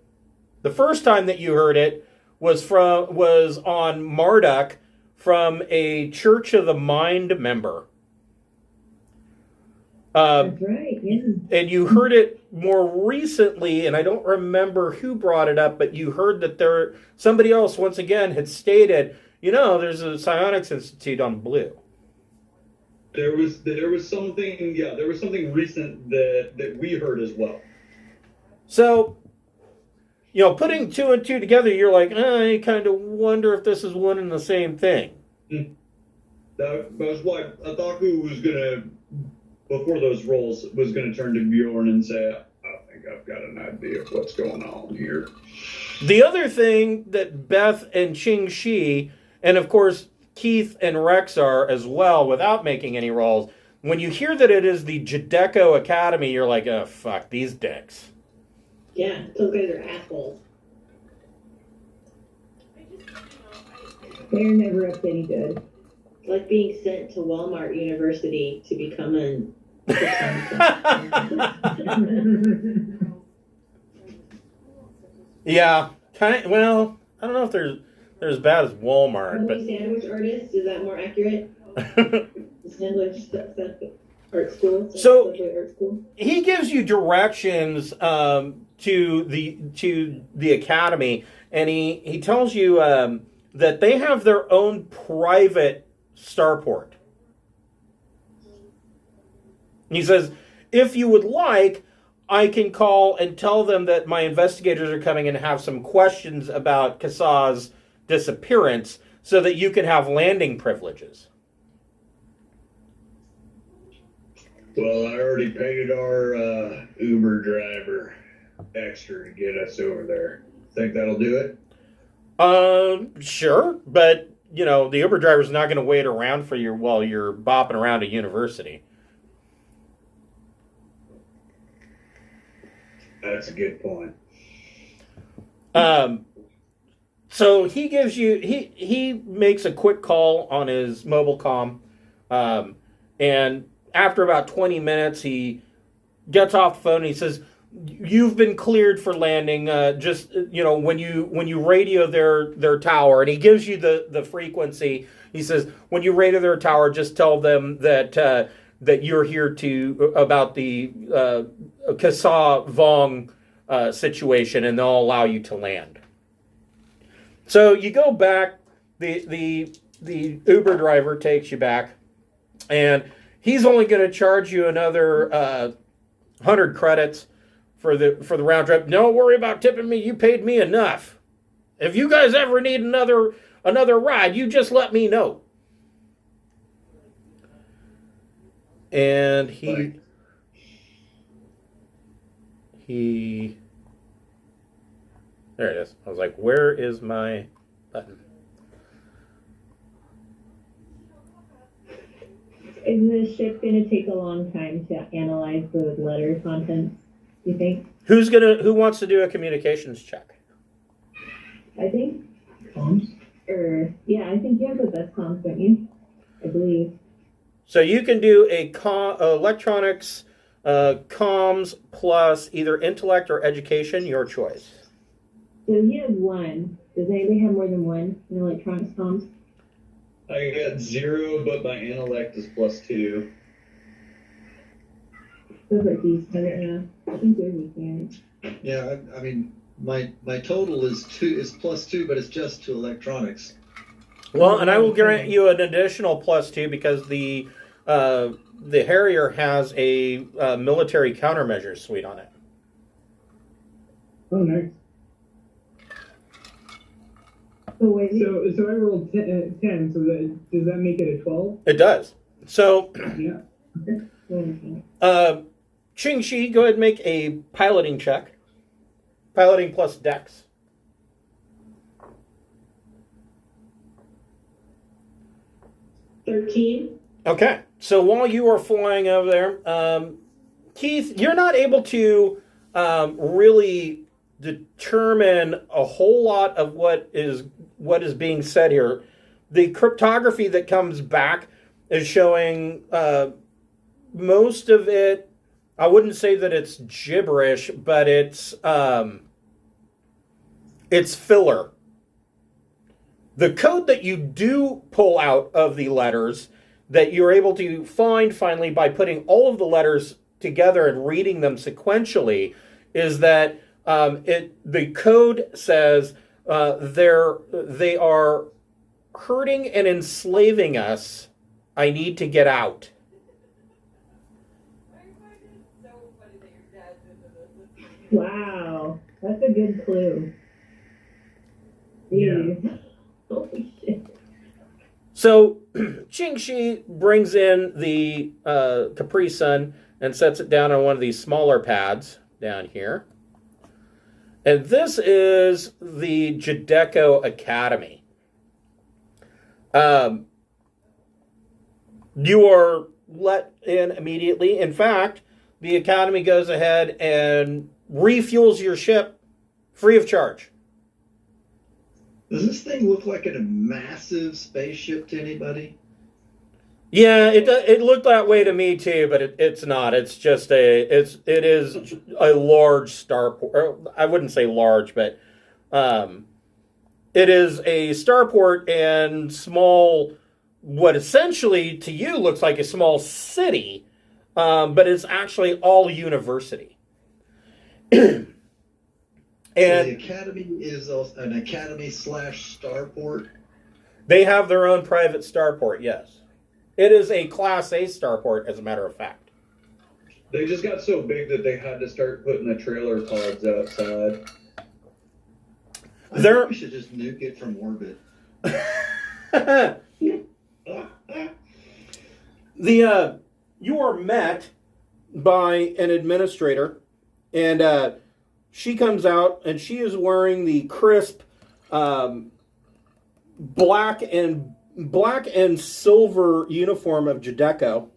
The first time that you heard it was on Marduk from a Church of the Mind member. that's right, yeah. And you heard it more recently, and I don't remember who brought it up, but you heard that somebody else once again had stated, there's a psionics institute on Blue. There was something, there was something recent that we heard as well. So, putting 2 and 2 together, you're like, I kind of wonder if this is one and the same thing. That was why Ataku was gonna, before those rolls, was gonna turn to Bjorn and say, I think I've got an idea of what's going on here. The other thing that Beth and Qingxi, and of course Keith and Rexar as well, without making any rolls, when you hear that it is the Judeco Academy, you're like, oh, fuck, these dicks. Yeah, those guys are assholes. They're never up to any good. It's like being sent to Walmart University to become an Yeah, well, I don't know if there's they're as bad as Walmart, Sandwich artist, is that more accurate? but Sandwich art school. So- Art school. he gives you directions to the academy, and he tells you that they have their own private starport. He says, if you would like, I can call and tell them that my investigators are coming and have some questions about Kasah's disappearance so that you can have landing privileges. Well, I already paid our Uber driver extra to get us over there. Think that'll do it? Sure, but, the Uber driver's not going to wait around for you while you're bopping around a university. That's a good point. So he gives you, he makes a quick call on his mobile comm, and after about 20 minutes, he gets off the phone and he says, you've been cleared for landing. Just, when you radio their tower, and he gives you the frequency. He says, when you radio their tower, just tell them that you're here about the Kasah Vong situation, and they'll allow you to land. So you go back. The Uber driver takes you back, and he's only going to charge you another 100 credits for the round trip. Don't worry about tipping me. You paid me enough. If you guys ever need another ride, you just let me know. And he there it is. I was like, where is my button? Is the ship going to take a long time to analyze the letter contents, do you think? Who wants to do a communications check? I think. Comms? I think you have the best comms, don't you? I believe. So you can do electronics, comms plus either intellect or education, your choice. So he has one. Does anybody have more than one in electronics comms? I got 0, but my intellect is +2. Those are decent, yeah. I think they're decent. Yeah, I mean, my total is +2, but it's just to electronics. Well, and I will grant you an additional +2 because the Harrier has a military countermeasures suite on it. Oh, nice. So wait, So I rolled 10, so does that make it a 12? It does. So, Yeah. Ching Shi, go ahead and make a piloting check. Piloting plus Dex. $13. Okay, so while you are flying over there, Keith, you're not able to really determine a whole lot of what is being said here. The cryptography that comes back is showing most of it. I wouldn't say that it's gibberish, but it's filler. The code that you do pull out of the letters that you're able to find finally by putting all of the letters together and reading them sequentially is that the code says they are hurting and enslaving us. I need to get out. wow, that's a good clue. Jeez. Holy shit. So Ching Shi brings in the Capri Sun and sets it down on one of these smaller pads down here. And this is the Jadeko Academy. You are let in immediately. In fact, the Academy goes ahead and refuels your ship free of charge. Does this thing look like a massive spaceship to anybody? Yeah, it looked that way to me too, but it's not. It's just it is a large starport. I wouldn't say large, but it is a starport and small, what essentially to you looks like a small city, but it's actually all university. So the And academy is an academy / starport. they have their own private starport, yes. It is a Class A starport, as a matter of fact. They just got so big that they had to start putting the trailer pods outside. I There- think we should just nuke it from orbit. You are met by an administrator, and she comes out, and she is wearing the crisp black and silver uniform of Judecco.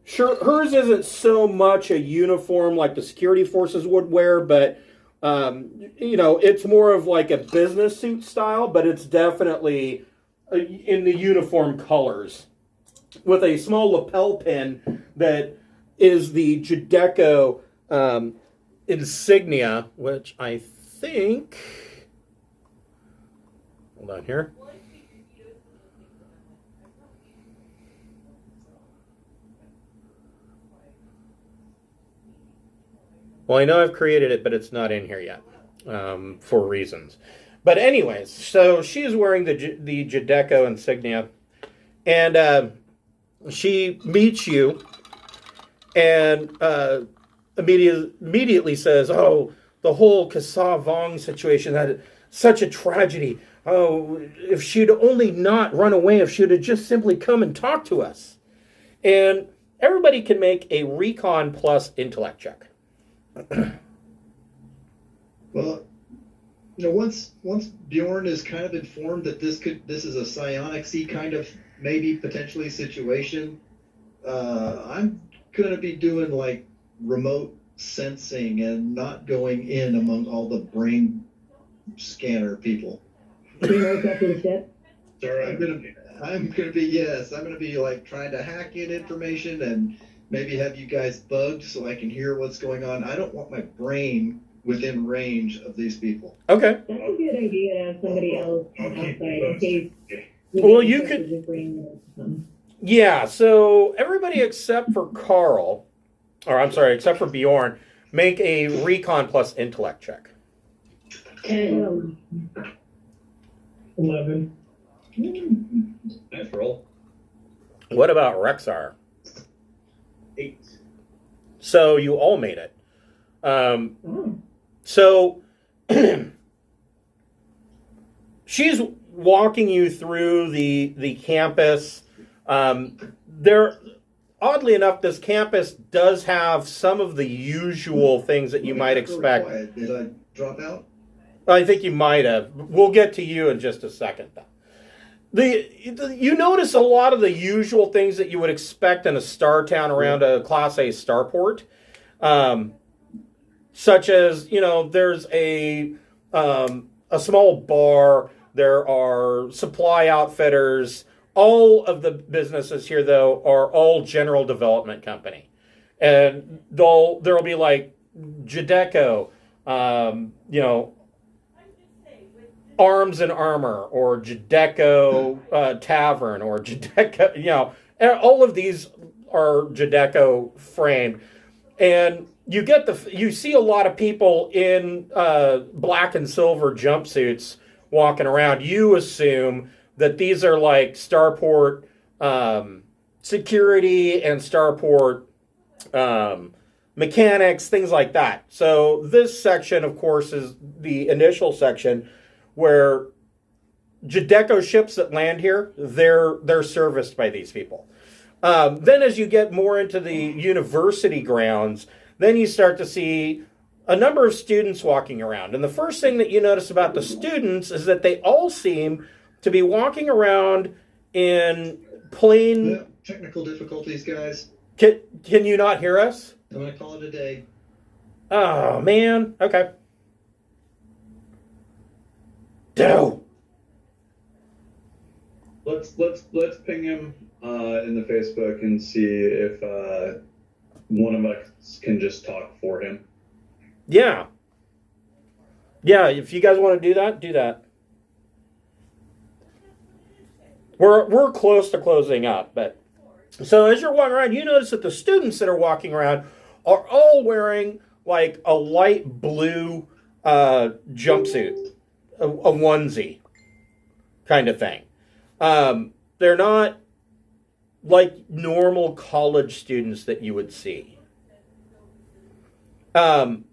Sure, hers isn't so much a uniform like the security forces would wear, but it's more of like a business suit style, but it's definitely in the uniform colors with a small lapel pin that is the Judecco insignia, which I think... Hold on here. Well, I know I've created it, but it's not in here yet for reasons. But anyways, so she's wearing the Judecco insignia, and she meets you and immediately says, "Oh, the whole Kasah Vong situation, that such a tragedy. Oh, if she'd only not run away, if she'd have just simply come and talked to us." And everybody can make a recon plus intellect check. Well, once Bjorn is kind of informed that this is a psionics-y kind of maybe potentially situation, I'm gonna be doing like remote sensing and not going in among all the brain scanner people. Sorry, I'm gonna be like trying to hack in information and maybe have you guys bugged so I can hear what's going on. I don't want my brain within range of these people. Okay. That's a good idea to have somebody else outside in case. Well, you could. Yeah, so everybody except for Carl, except for Bjorn, make a recon plus intellect check. 10. 11. nice roll. What about Rexar? 8. So you all made it. Oh. So she's walking you through the campus. Oddly enough, this campus does have some of the usual things that you might expect. Quiet. Did I drop out? I think you might have. We'll get to you in just a second, though. You notice a lot of the usual things that you would expect in a star town around a Class A starport, such as there's a small bar. There are supply outfitters. All of the businesses here, though, are all general development company, and there'll be like Judecco, Arms and Armor, or Judecco Tavern, or Judecco, all of these are Judecco framed. And you see a lot of people in black and silver jumpsuits walking around. You assume that these are like starport security and starport mechanics, things like that. So this section, of course, is the initial section where Judecco ships that land here, they're serviced by these people. Then as you get more into the university grounds, then you start to see a number of students walking around. And the first thing that you notice about the students is that they all seem to be walking around in plain... Technical difficulties, guys. Can you not hear us? I'm going to call it a day. Oh, man. Okay. No. Let's ping him in the Facebook and see if one of us can just talk for him. Yeah. Yeah, if you guys want to do that, do that. We're close to closing up, but so as you're walking around, you notice that the students that are walking around are all wearing like a light blue jumpsuit, a onesie kind of thing. They're not like normal college students that you would see. And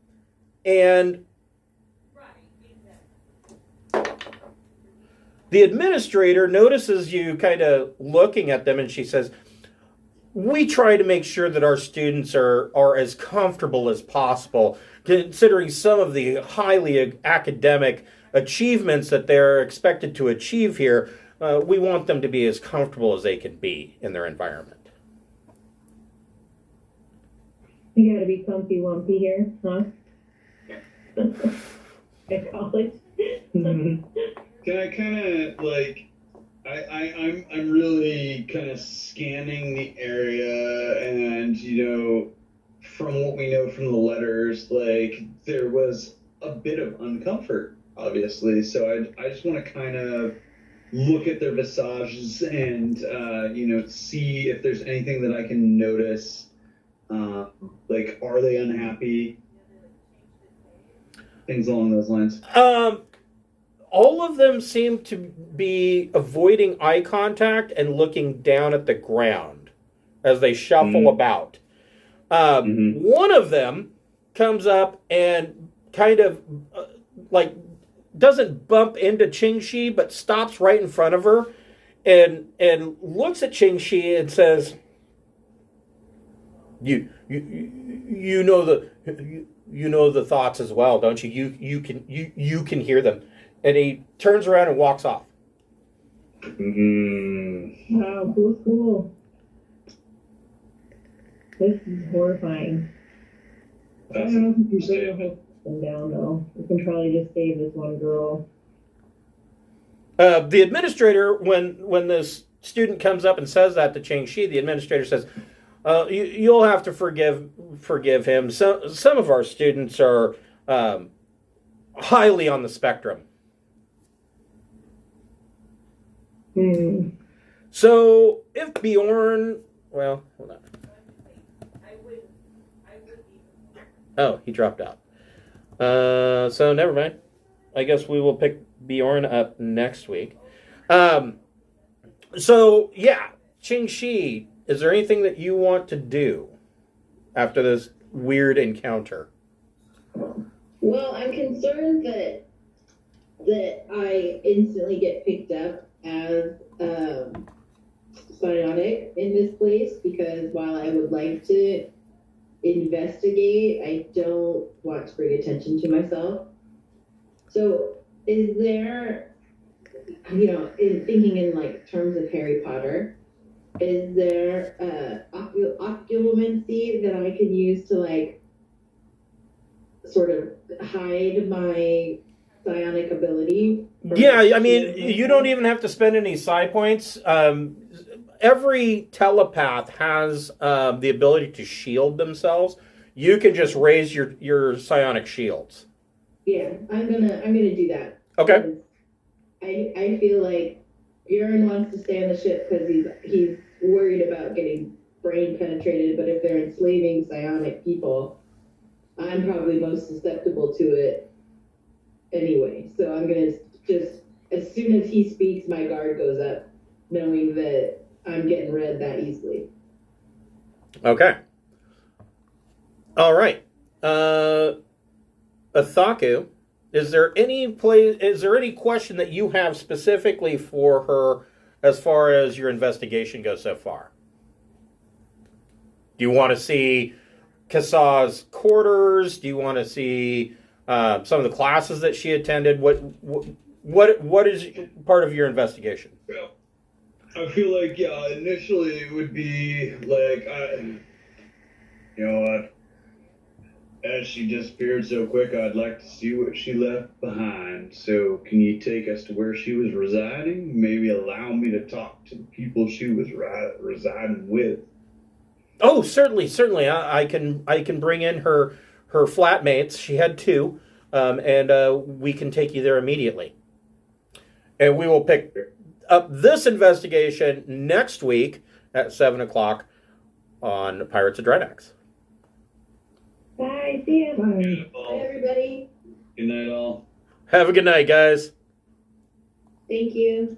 the administrator notices you kind of looking at them, and she says, we try to make sure that our students are as comfortable as possible, considering some of the highly academic achievements that they're expected to achieve here. We want them to be as comfortable as they can be in their environment. You gotta be comfy wumpy here, huh? At college. Can I kind of like, I'm really kind of scanning the area, and from what we know from the letters, like there was a bit of uncomfort, obviously. So I just want to kind of look at their visages and see if there's anything that I can notice. Like, are they unhappy? Things along those lines. All of them seem to be avoiding eye contact and looking down at the ground as they shuffle about. One of them comes up and kind of doesn't bump into Qingxi, but stops right in front of her and looks at Qingxi and says, You know the thoughts as well, don't you? You can hear them. And he turns around and walks off. Wow, cool. This is horrifying. I don't know if you should have them down though. We can probably just save this one girl. The administrator, when this student comes up and says that to Qingxi, the administrator says, you'll have to forgive him. Some of our students are highly on the spectrum. So if Bjorn, well, hold on. Oh, he dropped out. So never mind. I guess we will pick Bjorn up next week. So yeah, Qingxi, is there anything that you want to do after this weird encounter? Well, I'm concerned that I instantly get picked up as psionic in this place, because while I would like to investigate, I don't want to bring attention to myself. So is there, in thinking in like terms of Harry Potter, is there occlumency that I can use to like sort of hide my psionic ability? Yeah, I mean, you don't even have to spend any psi points. Every telepath has the ability to shield themselves. You can just raise your psionic shields. Yeah, I'm gonna do that. Okay. I feel like Bjorn wants to stay on the ship because he's worried about getting brain penetrated, but if they're enslaving psionic people, I'm probably most susceptible to it anyway. So I'm gonna just, as soon as he speaks, my guard goes up, knowing that I'm getting read that easily. Okay. All right. Athaku, is there any question that you have specifically for her as far as your investigation goes so far? Do you want to see Kasah's quarters? Do you want to see some of the classes that she attended? What is part of your investigation? Well, I feel like, initially it would be like, as she disappeared so quick, I'd like to see what she left behind. So can you take us to where she was residing? Maybe allow me to talk to the people she was residing with. Oh, certainly. I can bring in her flatmates. She had two, and we can take you there immediately. And we will pick. up this investigation next week at 7 o'clock on Pirates of Drinax. Bye. See ya. Bye. Bye, everybody. Good night, all. Have a good night, guys. Thank you.